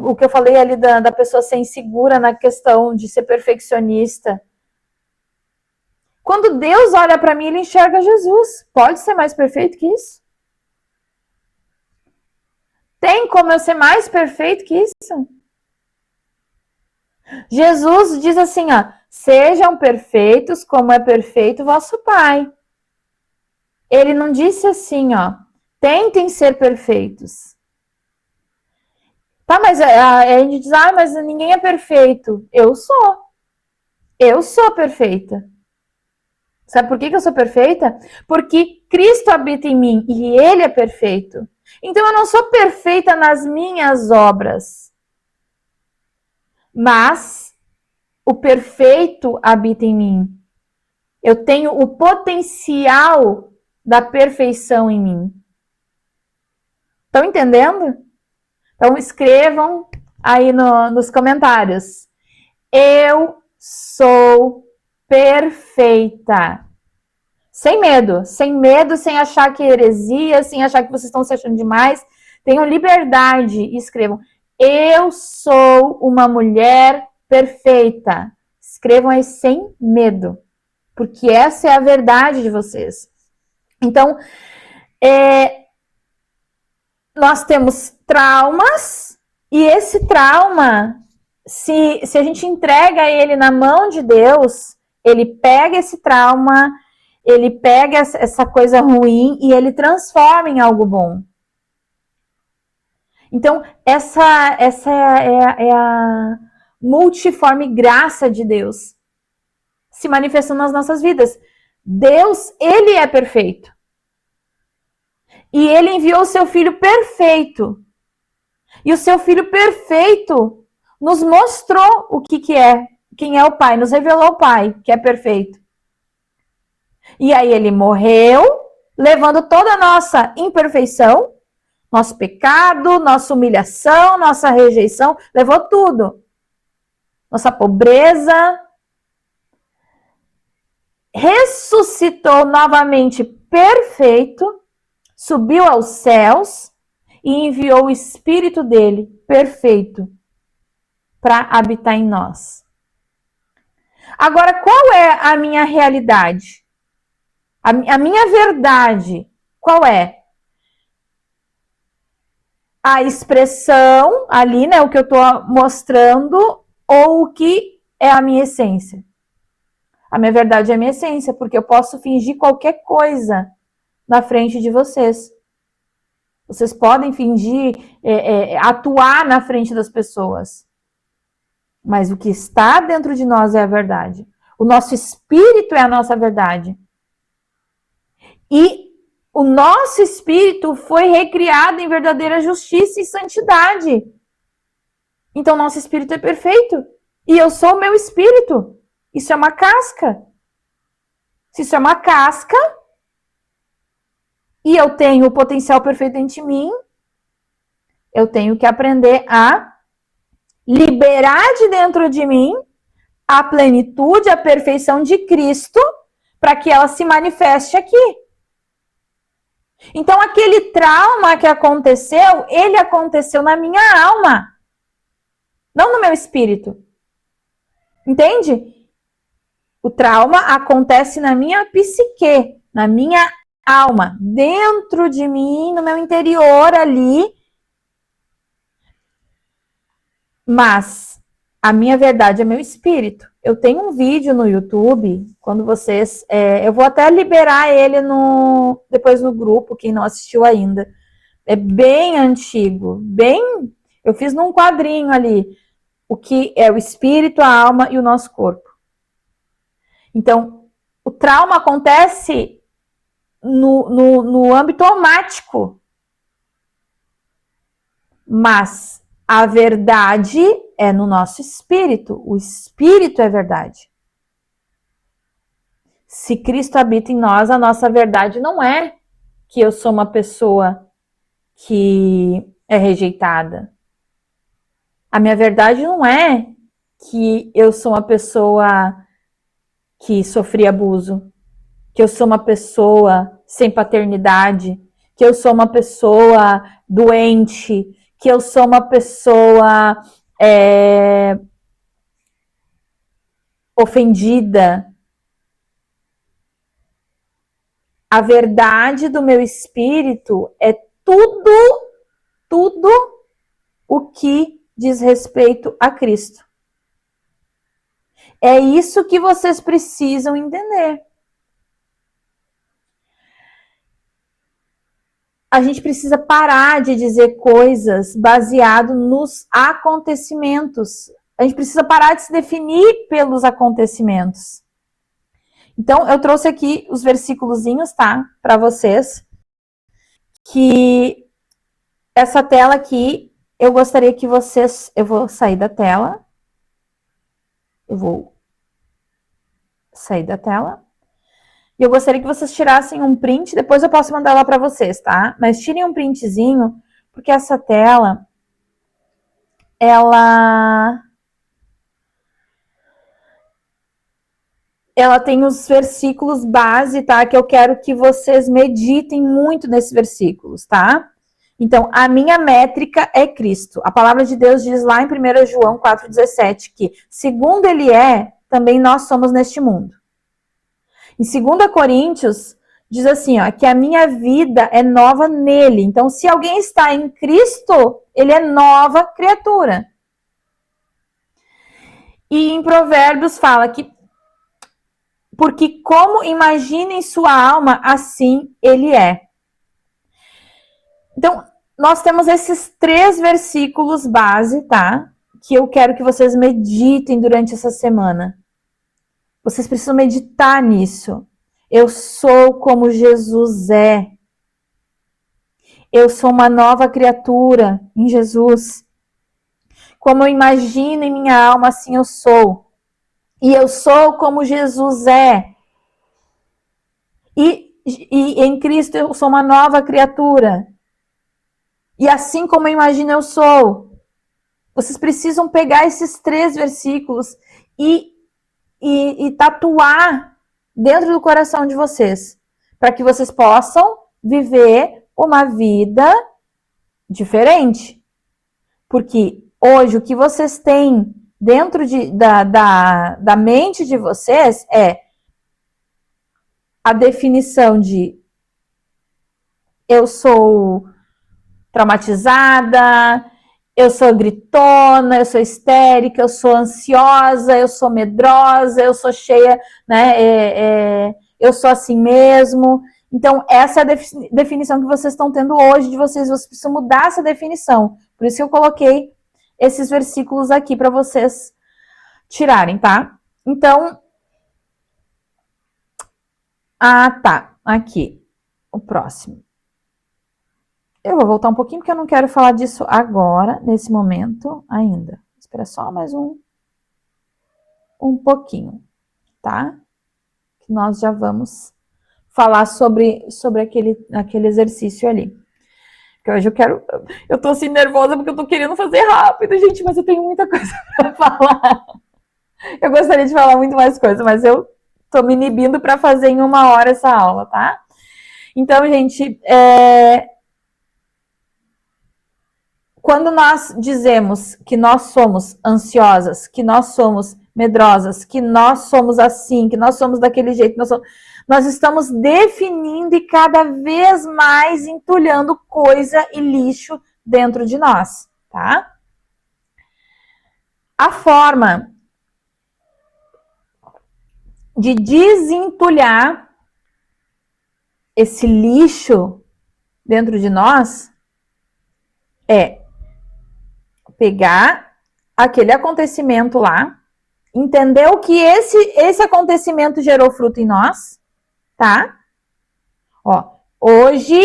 o que eu falei ali da pessoa ser insegura na questão de ser perfeccionista. Quando Deus olha para mim, ele enxerga Jesus. Pode ser mais perfeito que isso? Tem como eu ser mais perfeito que isso? Jesus diz assim, ó, sejam perfeitos como é perfeito vosso Pai. Ele não disse assim, ó, tentem ser perfeitos. Tá, mas a gente diz, mas ninguém é perfeito. Eu sou. Eu sou perfeita. Sabe por que eu sou perfeita? Porque Cristo habita em mim e Ele é perfeito. Então eu não sou perfeita nas minhas obras. Mas o perfeito habita em mim. Eu tenho o potencial da perfeição em mim. Estão entendendo? Então escrevam aí nos comentários. Eu sou perfeita. Sem medo, sem achar que é heresia, sem achar que vocês estão se achando demais. Tenham liberdade e escrevam. Eu sou uma mulher perfeita. Escrevam aí sem medo, porque essa é a verdade de vocês. Então, nós temos traumas, e esse trauma, se a gente entrega ele na mão de Deus, ele pega esse trauma, ele pega essa coisa ruim e ele transforma em algo bom. Então, essa é a multiforme graça de Deus se manifestando nas nossas vidas. Deus, ele é perfeito. E ele enviou o seu filho perfeito. E o seu filho perfeito nos mostrou o que é, quem é o Pai, nos revelou o Pai, que é perfeito. E aí ele morreu, levando toda a nossa imperfeição, nosso pecado, nossa humilhação, nossa rejeição, levou tudo. Nossa pobreza. Ressuscitou novamente perfeito, subiu aos céus e enviou o Espírito dele, perfeito, para habitar em nós. Agora, qual é a minha realidade? A minha verdade, qual é? A expressão ali, né? O que eu estou mostrando ou o que é a minha essência? A minha verdade é a minha essência, porque eu posso fingir qualquer coisa na frente de vocês. Vocês podem fingir, atuar na frente das pessoas. Mas o que está dentro de nós é a verdade. O nosso espírito é a nossa verdade. E o nosso espírito foi recriado em verdadeira justiça e santidade. Então, nosso espírito é perfeito. E eu sou o meu espírito. Isso é uma casca. Se isso é uma casca, e eu tenho o potencial perfeito em mim, eu tenho que aprender a liberar de dentro de mim a plenitude, a perfeição de Cristo, para que ela se manifeste aqui. Então, aquele trauma que aconteceu, ele aconteceu na minha alma, não no meu espírito. Entende? O trauma acontece na minha psique, na minha alma, dentro de mim, no meu interior ali. Mas a minha verdade é meu espírito. Eu tenho um vídeo no YouTube, quando vocês... eu vou até liberar ele depois no grupo, quem não assistiu ainda. É bem antigo, eu fiz num quadrinho ali, o que é o espírito, a alma e o nosso corpo. Então, o trauma acontece no âmbito somático. Mas a verdade é no nosso espírito. O espírito é verdade. Se Cristo habita em nós, a nossa verdade não é que eu sou uma pessoa que é rejeitada. A minha verdade não é que eu sou uma pessoa que sofri abuso, que eu sou uma pessoa sem paternidade, que eu sou uma pessoa doente, que eu sou uma pessoa ofendida. A verdade do meu espírito é tudo o que diz respeito a Cristo. É isso que vocês precisam entender. A gente precisa parar de dizer coisas baseado nos acontecimentos. A gente precisa parar de se definir pelos acontecimentos. Então, eu trouxe aqui os versículozinhos, tá? Para vocês. Que essa tela aqui, eu gostaria que vocês... Eu vou sair da tela. Eu vou sair da tela. E eu gostaria que vocês tirassem um print, depois eu posso mandar lá para vocês, tá? Mas tirem um printzinho, porque essa tela, ela tem os versículos base, tá? Que eu quero que vocês meditem muito nesses versículos, tá? Então, a minha métrica é Cristo. A palavra de Deus diz lá em 1 João 4,17 que, segundo ele é, também nós somos neste mundo. Em 2 Coríntios, diz assim, ó, que a minha vida é nova nele. Então, se alguém está em Cristo, ele é nova criatura. E em Provérbios fala que, porque como imagina em sua alma, assim ele é. Então, nós temos esses 3 versículos base, tá? Que eu quero que vocês meditem durante essa semana. Vocês precisam meditar nisso. Eu sou como Jesus é. Eu sou uma nova criatura em Jesus. Como eu imagino em minha alma, assim eu sou. E eu sou como Jesus é. E em Cristo eu sou uma nova criatura. E assim como eu imagino, eu sou. Vocês precisam pegar esses 3 versículos e tatuar dentro do coração de vocês, para que vocês possam viver uma vida diferente. Porque hoje o que vocês têm dentro da mente de vocês é a definição de eu sou traumatizada, eu sou gritona, eu sou histérica, eu sou ansiosa, eu sou medrosa, eu sou cheia, né? Eu sou assim mesmo. Então, essa é a definição que vocês estão tendo hoje de vocês precisam mudar essa definição. Por isso que eu coloquei esses versículos aqui para vocês tirarem, tá? Então, tá. Aqui, o próximo. Eu vou voltar um pouquinho, porque eu não quero falar disso agora, nesse momento ainda. Espera só mais um pouquinho, tá? Que nós já vamos falar sobre aquele exercício ali. Porque hoje eu tô assim nervosa porque eu tô querendo fazer rápido, gente, mas eu tenho muita coisa pra falar. Eu gostaria de falar muito mais coisa, mas eu tô me inibindo pra fazer em 1 hora essa aula, tá? Então, gente, quando nós dizemos que nós somos ansiosas, que nós somos medrosas, que nós somos assim, que nós somos daquele jeito, nós estamos definindo e cada vez mais entulhando coisa e lixo dentro de nós, tá? A forma de desentulhar esse lixo dentro de nós é pegar aquele acontecimento lá, entender o que esse acontecimento gerou fruto em nós, tá? Ó, hoje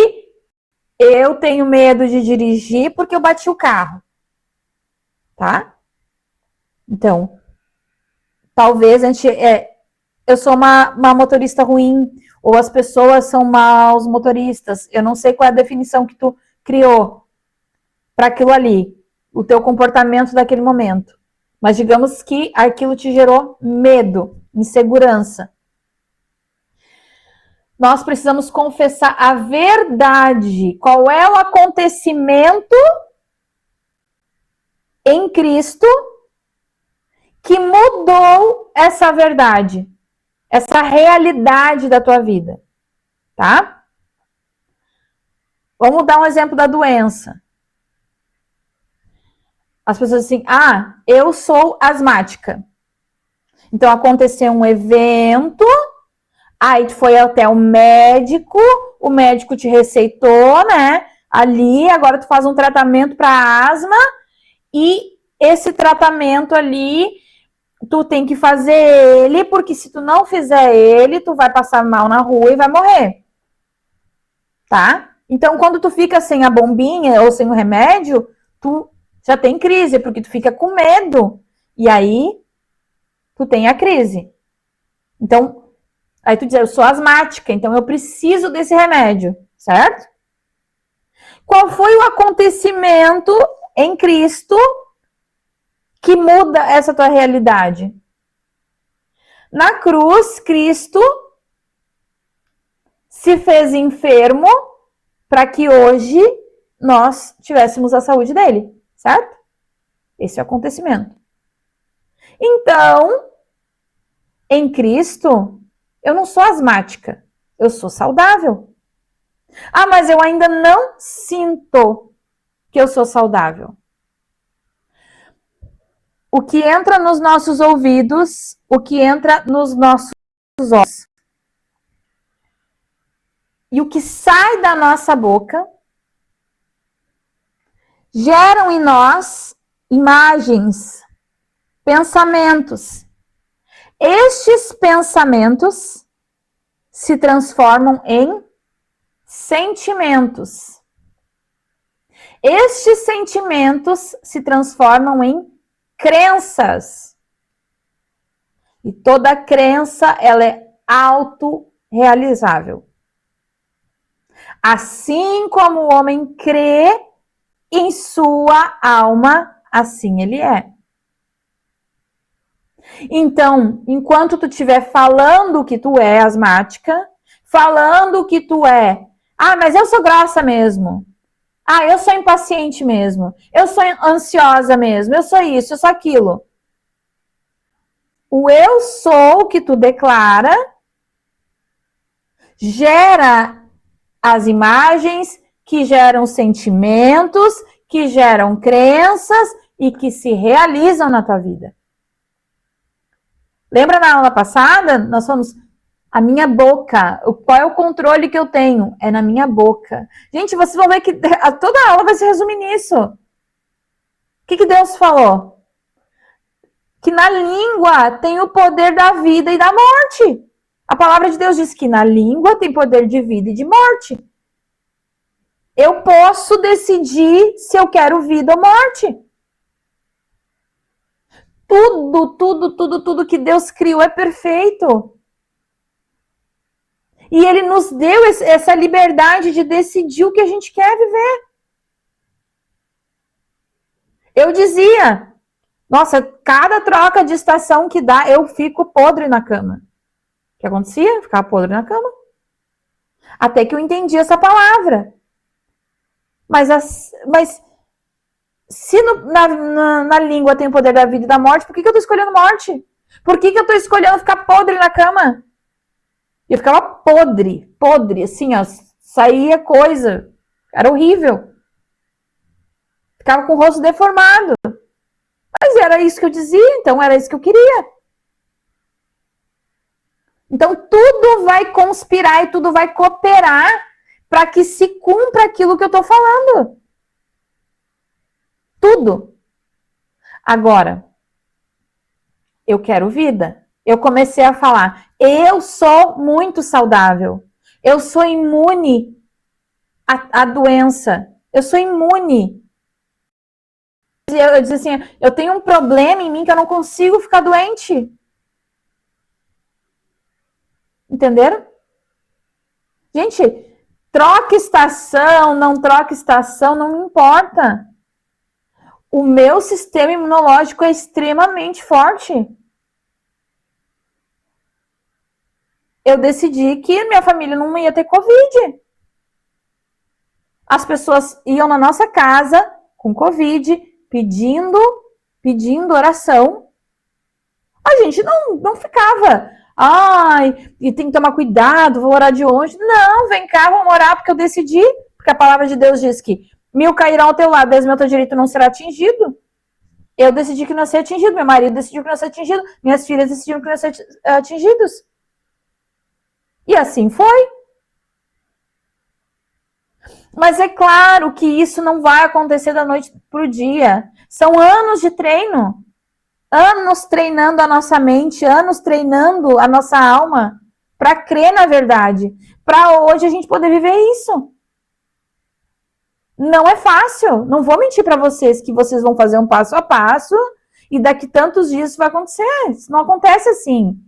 eu tenho medo de dirigir porque eu bati o carro, tá? Então, talvez eu sou uma motorista ruim, ou as pessoas são maus motoristas. Eu não sei qual é a definição que tu criou para aquilo ali, o teu comportamento daquele momento. Mas digamos que aquilo te gerou medo, insegurança. Nós precisamos confessar a verdade. Qual é o acontecimento em Cristo que mudou essa verdade, essa realidade da tua vida, tá? Vamos dar um exemplo da doença. As pessoas assim, eu sou asmática. Então, aconteceu um evento, aí tu foi até o médico te receitou, né? Ali, agora tu faz um tratamento para asma, e esse tratamento ali, tu tem que fazer ele, porque se tu não fizer ele, tu vai passar mal na rua e vai morrer. Tá? Então, quando tu fica sem a bombinha ou sem o remédio, tu já tem crise, porque tu fica com medo. E aí, tu tem a crise. Então, aí tu diz, eu sou asmática, então eu preciso desse remédio, certo? Qual foi o acontecimento em Cristo que muda essa tua realidade? Na cruz, Cristo se fez enfermo para que hoje nós tivéssemos a saúde dele, certo? Esse é o acontecimento. Então, em Cristo, eu não sou asmática, eu sou saudável. Mas eu ainda não sinto que eu sou saudável. O que entra nos nossos ouvidos, o que entra nos nossos olhos e o que sai da nossa boca geram em nós imagens, pensamentos. Estes pensamentos se transformam em sentimentos. Estes sentimentos se transformam em crenças. E toda crença, ela é autorrealizável. Assim como o homem crê em sua alma, assim ele é. Então, enquanto tu estiver falando que tu é asmática, falando que tu é, mas eu sou grossa mesmo. Eu sou impaciente mesmo. Eu sou ansiosa mesmo. Eu sou isso, eu sou aquilo. O eu sou que tu declara Gera as imagens que geram sentimentos, que geram crenças e que se realizam na tua vida. Lembra na aula passada? Nós falamos, a minha boca, qual é o controle que eu tenho? É na minha boca. Gente, vocês vão ver que toda a aula vai se resumir nisso. O que Deus falou? Que na língua tem o poder da vida e da morte. A palavra de Deus diz que na língua tem poder de vida e de morte. Eu posso decidir se eu quero vida ou morte. Tudo que Deus criou é perfeito. E Ele nos deu essa liberdade de decidir o que a gente quer viver. Eu dizia, nossa, cada troca de estação que dá, eu fico podre na cama. O que acontecia? Eu ficava podre na cama. Até que eu entendi essa palavra. Mas se na língua tem o poder da vida e da morte, por que eu tô escolhendo morte? Por que eu tô escolhendo ficar podre na cama? Eu ficava podre, assim, ó, saía coisa. Era horrível. Ficava com o rosto deformado. Mas era isso que eu dizia, então era isso que eu queria. Então tudo vai conspirar e tudo vai cooperar para que se cumpra aquilo que eu tô falando. Tudo. Agora, eu quero vida. Eu comecei a falar, eu sou muito saudável. Eu sou imune à doença. Eu sou imune. Eu dizia assim, eu tenho um problema em mim que eu não consigo ficar doente. Entenderam? Gente, troca estação, não me importa. O meu sistema imunológico é extremamente forte. Eu decidi que minha família não ia ter Covid. As pessoas iam na nossa casa com Covid, pedindo oração. A gente não ficava, ai, e tem que tomar cuidado, vou orar de longe. Não, vem cá, vamos orar, porque eu decidi, porque a palavra de Deus diz que 1000 cairão ao teu lado, 10 mil ao teu direito, não será atingido. Eu decidi que não ia ser atingido, meu marido decidiu que não ia ser atingido, minhas filhas decidiram que não ia ser atingidos. E assim foi. Mas é claro que isso não vai acontecer da noite pro dia. São anos de treino. Anos treinando a nossa mente, anos treinando a nossa alma para crer na verdade. Para hoje a gente poder viver isso. Não é fácil. Não vou mentir para vocês que vocês vão fazer um passo a passo e daqui tantos dias isso vai acontecer. Isso não acontece assim.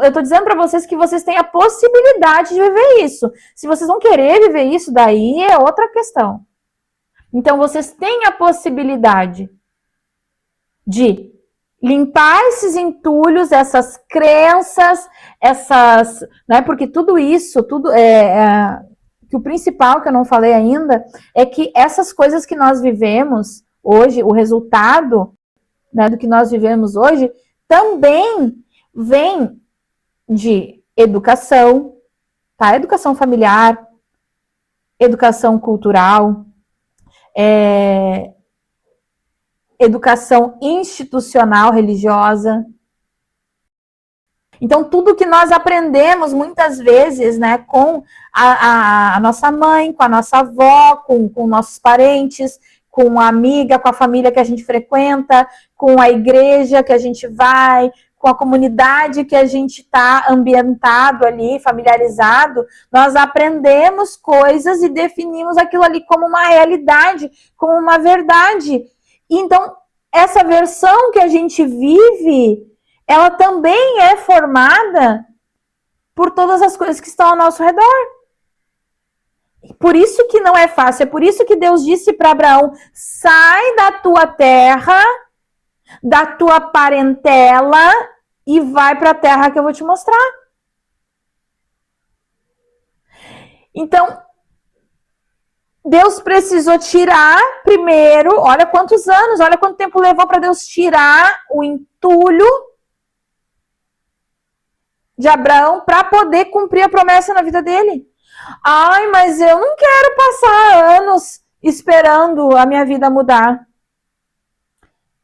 Eu tô dizendo para vocês que vocês têm a possibilidade de viver isso. Se vocês vão querer viver isso, daí é outra questão. Então, vocês têm a possibilidade de limpar esses entulhos, essas crenças, né? Porque tudo isso, que o principal que eu não falei ainda, é que essas coisas que nós vivemos hoje, o resultado, né, do que nós vivemos hoje, também vem de educação, tá? Educação familiar, educação cultural, educação institucional religiosa. Então, tudo que nós aprendemos muitas vezes, né, com a nossa mãe, com a nossa avó, com nossos parentes, com a amiga, com a família que a gente frequenta, com a igreja que a gente vai, com a comunidade que a gente está ambientado ali, familiarizado, nós aprendemos coisas e definimos aquilo ali como uma realidade, como uma verdade. Então, essa versão que a gente vive, ela também é formada por todas as coisas que estão ao nosso redor. Por isso que não é fácil, é por isso que Deus disse para Abraão, sai da tua terra, da tua parentela e vai para a terra que eu vou te mostrar. Então, Deus precisou tirar primeiro, olha quantos anos, olha quanto tempo levou para Deus tirar o entulho de Abraão para poder cumprir a promessa na vida dele. Ai, mas eu não quero passar anos esperando a minha vida mudar.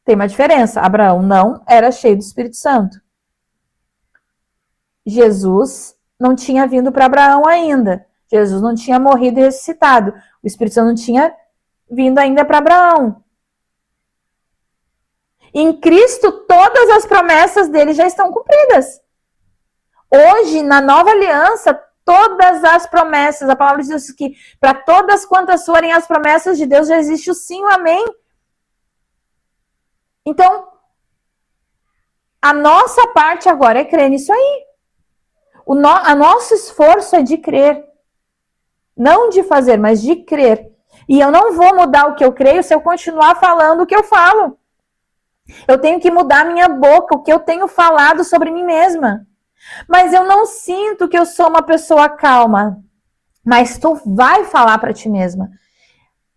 Tem uma diferença. Abraão não era cheio do Espírito Santo. Jesus não tinha vindo para Abraão ainda. Jesus não tinha morrido e ressuscitado. O Espírito Santo não tinha vindo ainda para Abraão. Em Cristo, todas as promessas dele já estão cumpridas. Hoje, na nova aliança, todas as promessas, a palavra de Deus diz que para todas quantas forem as promessas de Deus, já existe o sim e o amém. Então, a nossa parte agora é crer nisso aí. O nosso esforço é de crer. Não de fazer, mas de crer. E eu não vou mudar o que eu creio se eu continuar falando o que eu falo. Eu tenho que mudar minha boca, o que eu tenho falado sobre mim mesma. Mas eu não sinto que eu sou uma pessoa calma. Mas tu vai falar para ti mesma.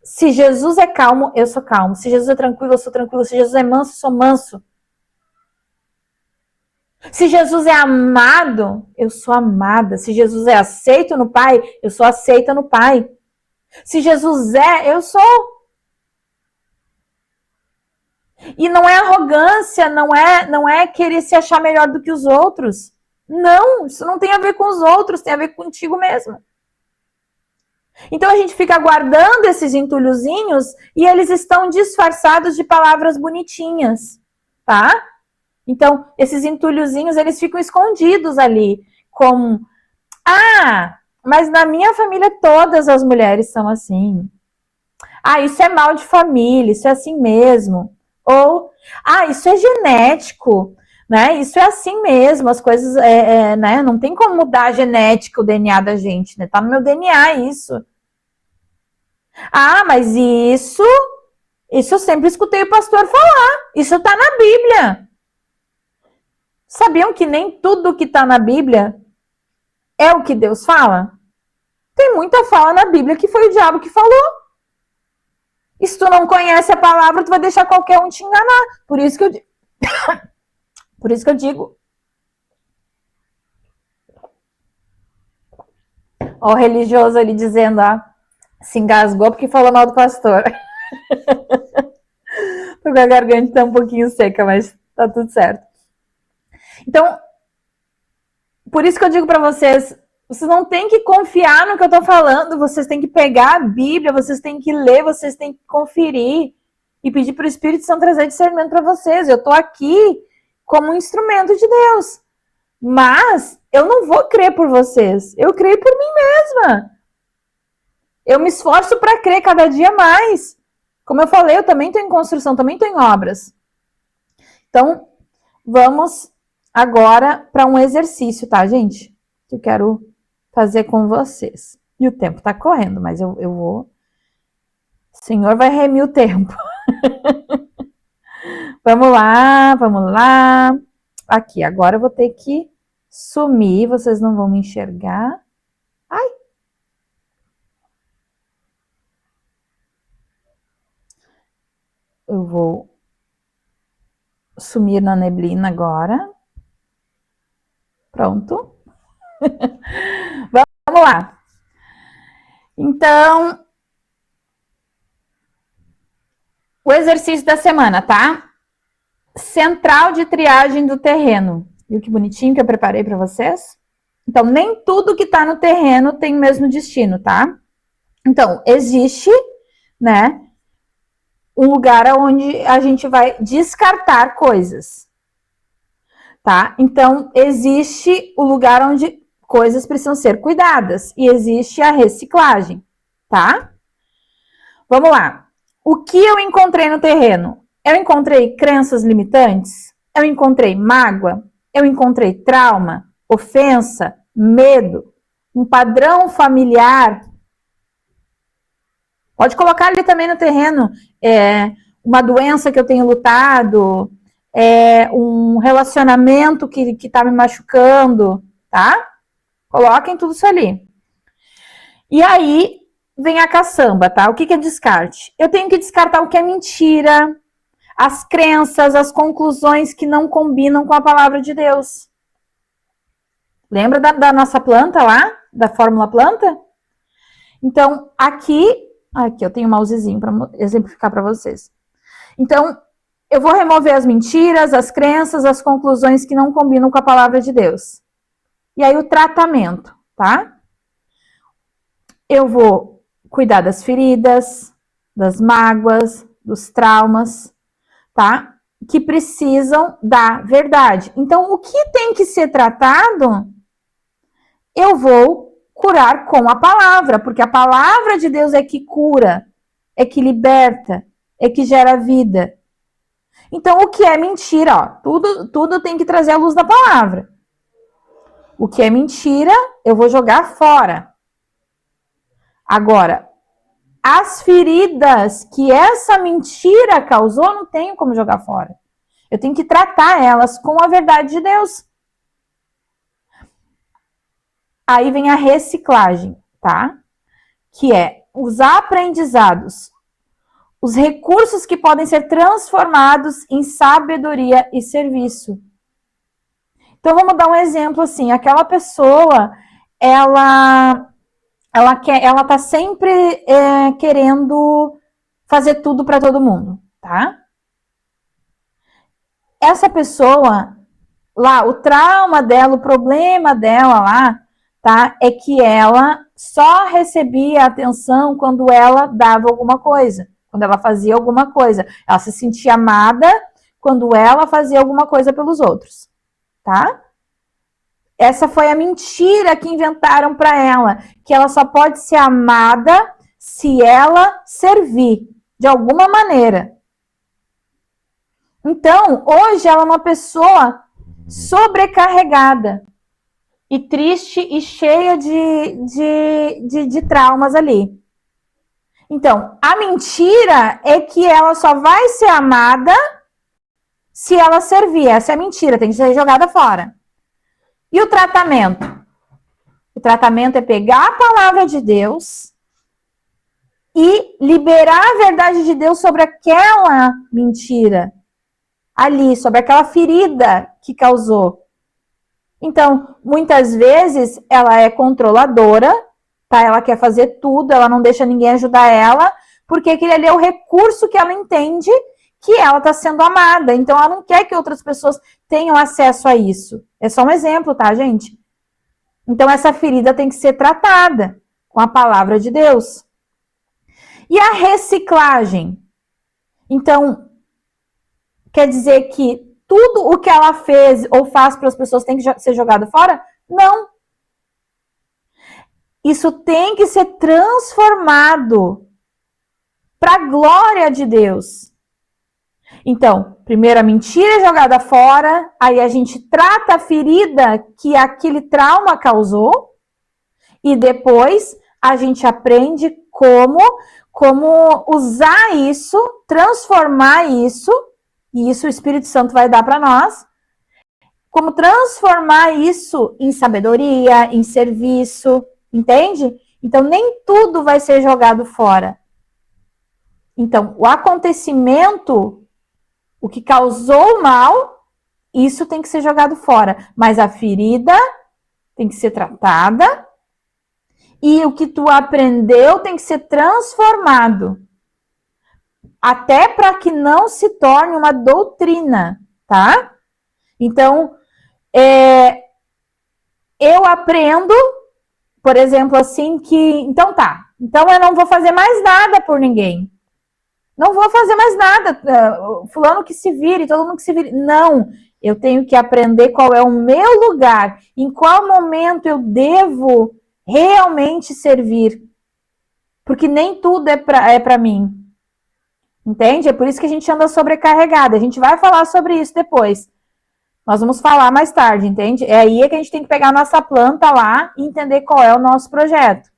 Se Jesus é calmo, eu sou calmo. Se Jesus é tranquilo, eu sou tranquilo. Se Jesus é manso, eu sou manso. Se Jesus é amado, eu sou amada. Se Jesus é aceito no Pai, eu sou aceita no Pai. Se Jesus é, eu sou. E não é arrogância, não é querer se achar melhor do que os outros. Não, isso não tem a ver com os outros, tem a ver contigo mesmo. Então a gente fica guardando esses entulhozinhos e eles estão disfarçados de palavras bonitinhas, tá? Então, esses entulhozinhos, eles ficam escondidos ali, como, mas na minha família todas as mulheres são assim. Isso é mal de família, isso é assim mesmo. Ou, isso é genético, né? Isso é assim mesmo, as coisas, né? Não tem como mudar a genética, o DNA da gente, né? Tá no meu DNA isso. Mas isso eu sempre escutei o pastor falar. Isso tá na Bíblia. Sabiam que nem tudo que está na Bíblia é o que Deus fala? Tem muita fala na Bíblia que foi o diabo que falou. E se tu não conhece a palavra, tu vai deixar qualquer um te enganar. Por isso que eu digo. Ó, o religioso ali dizendo, se engasgou porque falou mal do pastor. Tô com a garganta um pouquinho seca, mas tá tudo certo. Então, por isso que eu digo para vocês não têm que confiar no que eu tô falando, vocês têm que pegar a Bíblia, vocês têm que ler, vocês têm que conferir e pedir para o Espírito Santo trazer discernimento para vocês. Eu tô aqui como um instrumento de Deus, mas eu não vou crer por vocês, eu creio por mim mesma. Eu me esforço para crer cada dia mais. Como eu falei, eu também estou em construção, também estou em obras. Então, vamos agora para um exercício, tá, gente? Que eu quero fazer com vocês. E o tempo tá correndo, mas eu vou... O Senhor vai remir o tempo. Vamos lá. Aqui, agora eu vou ter que sumir, vocês não vão me enxergar. Eu vou sumir na neblina agora. Pronto. Vamos lá. Então, o exercício da semana, tá? Central de triagem do terreno. Viu que bonitinho que eu preparei para vocês? Então, nem tudo que tá no terreno tem o mesmo destino, tá? Então, existe, né, um lugar onde a gente vai descartar coisas, tá? Então, existe o lugar onde coisas precisam ser cuidadas e existe a reciclagem, tá? Vamos lá. O que eu encontrei no terreno? Eu encontrei crenças limitantes? Eu encontrei mágoa? Eu encontrei trauma, ofensa, medo, um padrão familiar. Pode colocar ali também no terreno uma doença que eu tenho lutado, um relacionamento que tá me machucando, tá? Coloquem tudo isso ali. E aí vem a caçamba, tá? O que é descarte? Eu tenho que descartar o que é mentira, as crenças, as conclusões que não combinam com a palavra de Deus. Lembra da nossa planta lá? Da fórmula planta? Então, aqui eu tenho um mousezinho para exemplificar para vocês. Então, eu vou remover as mentiras, as crenças, as conclusões que não combinam com a palavra de Deus. E aí o tratamento, tá? Eu vou cuidar das feridas, das mágoas, dos traumas, tá? Que precisam da verdade. Então, o que tem que ser tratado, eu vou curar com a palavra, porque a palavra de Deus é que cura, é que liberta, é que gera vida. Então, o que é mentira? Ó, tudo tem que trazer a luz da palavra. O que é mentira, eu vou jogar fora. Agora, as feridas que essa mentira causou, não tenho como jogar fora. Eu tenho que tratar elas com a verdade de Deus. Aí vem a reciclagem, tá? Que é os aprendizados, os recursos que podem ser transformados em sabedoria e serviço. Então, vamos dar um exemplo assim. Aquela pessoa, ela tá sempre querendo fazer tudo para todo mundo, tá? Essa pessoa lá, o trauma dela, o problema dela lá, tá? É que ela só recebia atenção quando ela dava alguma coisa, quando ela fazia alguma coisa. Ela se sentia amada quando ela fazia alguma coisa pelos outros, tá? Essa foi a mentira que inventaram para ela, que ela só pode ser amada se ela servir de alguma maneira. Então, hoje ela é uma pessoa sobrecarregada e triste e cheia de traumas ali. Então, a mentira é que ela só vai ser amada se ela servir. Essa é a mentira, tem que ser jogada fora. E o tratamento? O tratamento é pegar a palavra de Deus e liberar a verdade de Deus sobre aquela mentira ali, sobre aquela ferida que causou. Então, muitas vezes, ela é controladora, tá? Ela quer fazer tudo, ela não deixa ninguém ajudar ela, porque aquele ali é o recurso que ela entende que ela está sendo amada. Então, ela não quer que outras pessoas tenham acesso a isso. É só um exemplo, tá, gente? Então, essa ferida tem que ser tratada com a palavra de Deus. E a reciclagem? Então, quer dizer que tudo o que ela fez ou faz para as pessoas tem que ser jogado fora? Não. Isso tem que ser transformado para a glória de Deus. Então, primeiro a mentira é jogada fora, aí a gente trata a ferida que aquele trauma causou e depois a gente aprende como usar isso, transformar isso, e isso o Espírito Santo vai dar para nós, como transformar isso em sabedoria, em serviço, entende? Então, nem tudo vai ser jogado fora. Então, o acontecimento, o que causou o mal, isso tem que ser jogado fora. Mas a ferida tem que ser tratada e o que tu aprendeu tem que ser transformado. Até para que não se torne uma doutrina, tá? Então, eu aprendo, por exemplo, assim, que... Então eu não vou fazer mais nada por ninguém. Não vou fazer mais nada. Fulano que se vire, todo mundo que se vire. Não, eu tenho que aprender qual é o meu lugar, em qual momento eu devo realmente servir. Porque nem tudo é para mim. Entende? É por isso que a gente anda sobrecarregada. A gente vai falar sobre isso depois. Nós vamos falar mais tarde, entende? É aí que a gente tem que pegar a nossa planta lá e entender qual é o nosso projeto.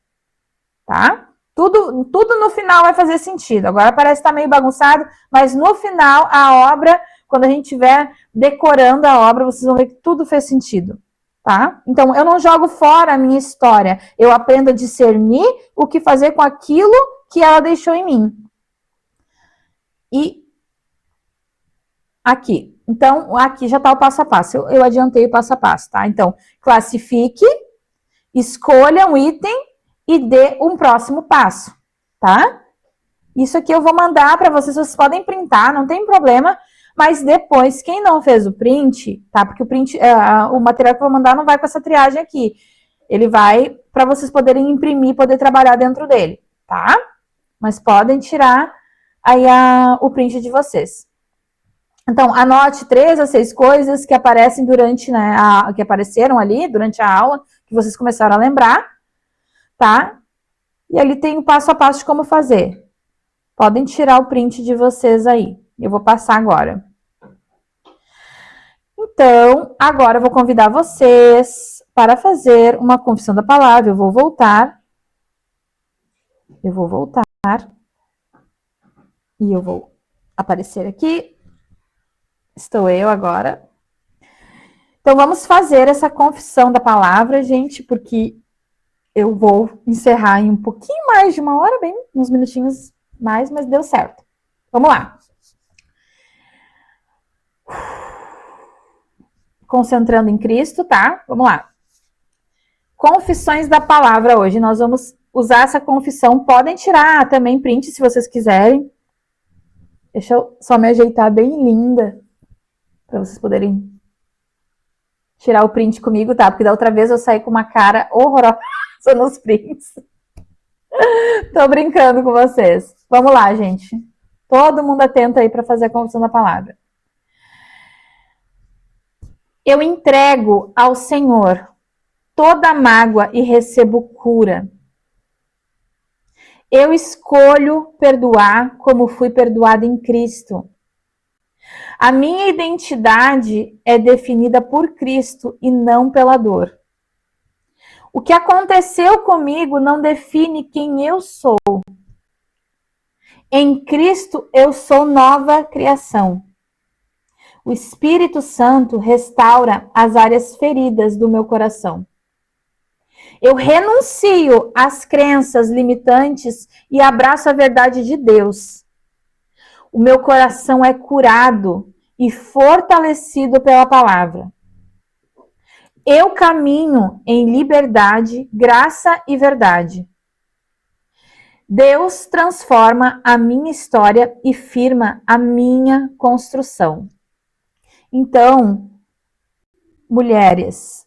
Tá? Tudo no final vai fazer sentido. Agora parece que está meio bagunçado, mas no final, a obra, quando a gente estiver decorando a obra, vocês vão ver que tudo fez sentido. Tá? Então, eu não jogo fora a minha história. Eu aprendo a discernir o que fazer com aquilo que ela deixou em mim. E aqui. Então, aqui já está o passo a passo. Eu adiantei o passo a passo, tá? Então, classifique, escolha um item e dê um próximo passo, tá? Isso aqui eu vou mandar para vocês podem printar, não tem problema, mas depois, quem não fez o print, tá? Porque o print, o material que eu vou mandar não vai com essa triagem aqui. Ele vai para vocês poderem imprimir, poder trabalhar dentro dele, tá? Mas podem tirar aí o print de vocês. Então, anote 3 a 6 coisas que aparecem durante, né, que apareceram ali durante a aula, que vocês começaram a lembrar, tá? E ali tem o passo a passo de como fazer. Podem tirar o print de vocês aí. Eu vou passar agora. Então, agora eu vou convidar vocês para fazer uma confissão da palavra. Eu vou voltar. E eu vou aparecer aqui. Estou eu agora. Então, vamos fazer essa confissão da palavra, gente, porque eu vou encerrar em um pouquinho mais de uma hora, bem, uns minutinhos mais, mas deu certo. Vamos lá. Concentrando em Cristo, tá? Vamos lá. Confissões da palavra hoje. Nós vamos usar essa confissão. Podem tirar também print se vocês quiserem. Deixa eu só me ajeitar bem linda para vocês poderem tirar o print comigo, tá? Porque da outra vez eu saí com uma cara horrorosa nos prints. Tô brincando com vocês. Vamos lá, gente. Todo mundo atento aí para fazer a confissão da palavra. Eu entrego ao Senhor toda mágoa e recebo cura. Eu escolho perdoar como fui perdoada em Cristo. A minha identidade é definida por Cristo e não pela dor. O que aconteceu comigo não define quem eu sou. Em Cristo eu sou nova criação. O Espírito Santo restaura as áreas feridas do meu coração. Eu renuncio às crenças limitantes e abraço a verdade de Deus. O meu coração é curado e fortalecido pela palavra. Eu caminho em liberdade, graça e verdade. Deus transforma a minha história e firma a minha construção. Então, mulheres.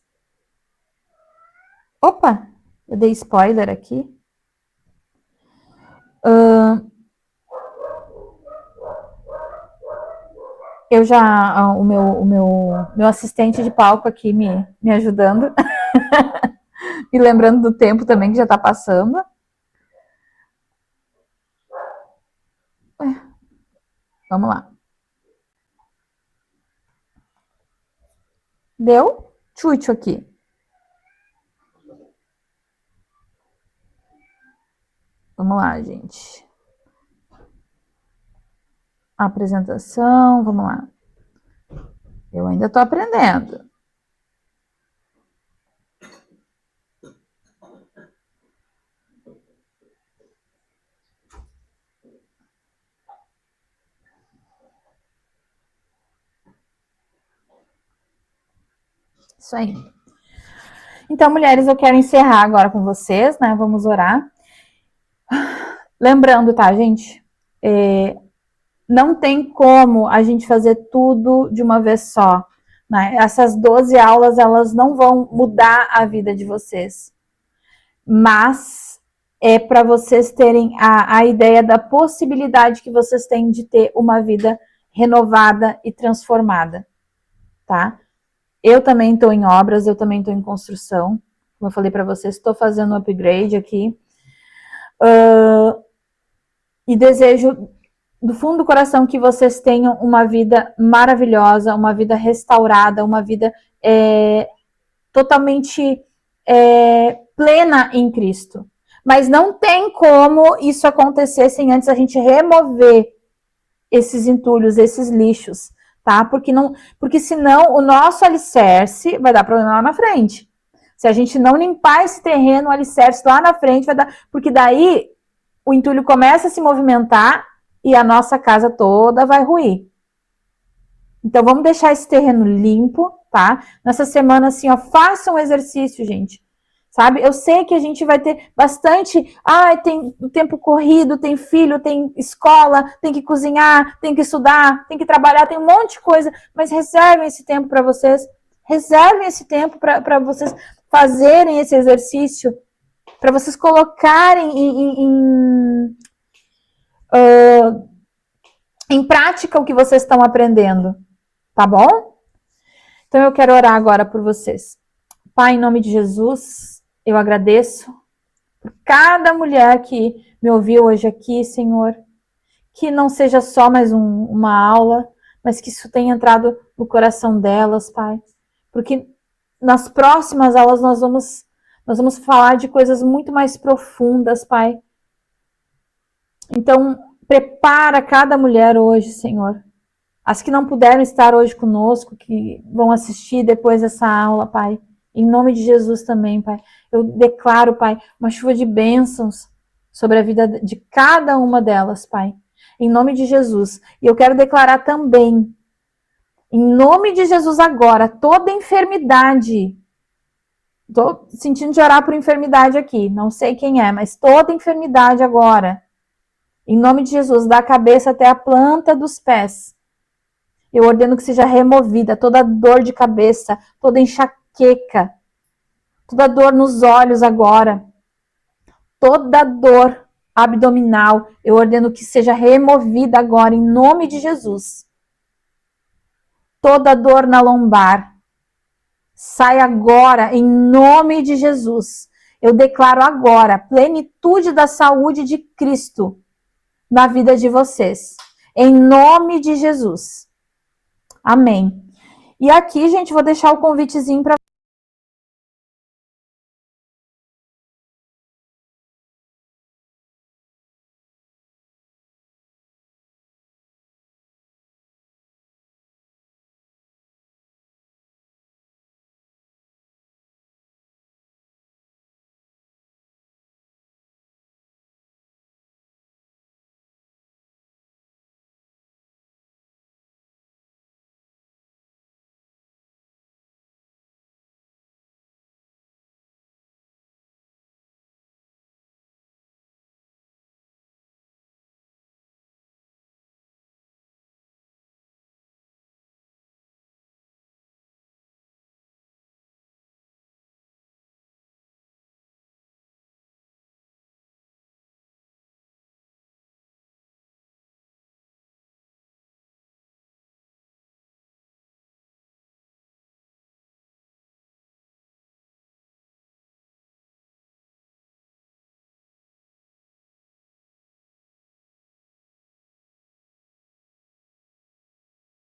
Opa, eu dei spoiler aqui. Eu já, o meu assistente de palco aqui me ajudando. E lembrando do tempo também que já tá passando. Vamos lá. Deu? Tchutchu aqui. Vamos lá, gente. Apresentação, vamos lá. Eu ainda tô aprendendo. Isso aí. Então, mulheres, eu quero encerrar agora com vocês, né? Vamos orar. Lembrando, tá, gente? Não tem como a gente fazer tudo de uma vez só, né? Essas 12 aulas, elas não vão mudar a vida de vocês. Mas é para vocês terem a ideia da possibilidade que vocês têm de ter uma vida renovada e transformada, tá? Eu também estou em obras, eu também estou em construção. Como eu falei para vocês, estou fazendo um upgrade aqui. E desejo do fundo do coração que vocês tenham uma vida maravilhosa, uma vida restaurada, uma vida totalmente plena em Cristo. Mas não tem como isso acontecer sem antes a gente remover esses entulhos, esses lixos, tá? Porque senão o nosso alicerce vai dar problema lá na frente. Se a gente não limpar esse terreno, o alicerce lá na frente vai dar... Porque daí o entulho começa a se movimentar e a nossa casa toda vai ruir. Então, vamos deixar esse terreno limpo, tá? Nessa semana, assim, ó, faça um exercício, gente. Sabe? Eu sei que a gente vai ter bastante... tem o tempo corrido, tem filho, tem escola, tem que cozinhar, tem que estudar, tem que trabalhar, tem um monte de coisa. Mas reservem esse tempo para vocês. Reservem esse tempo para vocês fazerem esse exercício. Para vocês colocarem em prática o que vocês estão aprendendo. Tá bom? Então, eu quero orar agora por vocês. Pai, em nome de Jesus, eu agradeço por cada mulher que me ouviu hoje aqui, Senhor. Que não seja só mais uma aula, mas que isso tenha entrado no coração delas, Pai. Porque nas próximas aulas nós vamos falar de coisas muito mais profundas, Pai. Então, prepara cada mulher hoje, Senhor. As que não puderam estar hoje conosco, que vão assistir depois dessa aula, Pai. Em nome de Jesus também, Pai. Eu declaro, Pai, uma chuva de bênçãos sobre a vida de cada uma delas, Pai. Em nome de Jesus. E eu quero declarar também, em nome de Jesus agora, toda enfermidade. Estou sentindo de orar por enfermidade aqui. Não sei quem é, mas toda enfermidade agora. Em nome de Jesus, da cabeça até a planta dos pés. Eu ordeno que seja removida toda dor de cabeça, toda enxaqueca, toda dor nos olhos agora, toda dor abdominal, eu ordeno que seja removida agora, em nome de Jesus. Toda dor na lombar, sai agora, em nome de Jesus. Eu declaro agora plenitude da saúde de Cristo na vida de vocês, em nome de Jesus. Amém. E aqui, gente, vou deixar o convitezinho para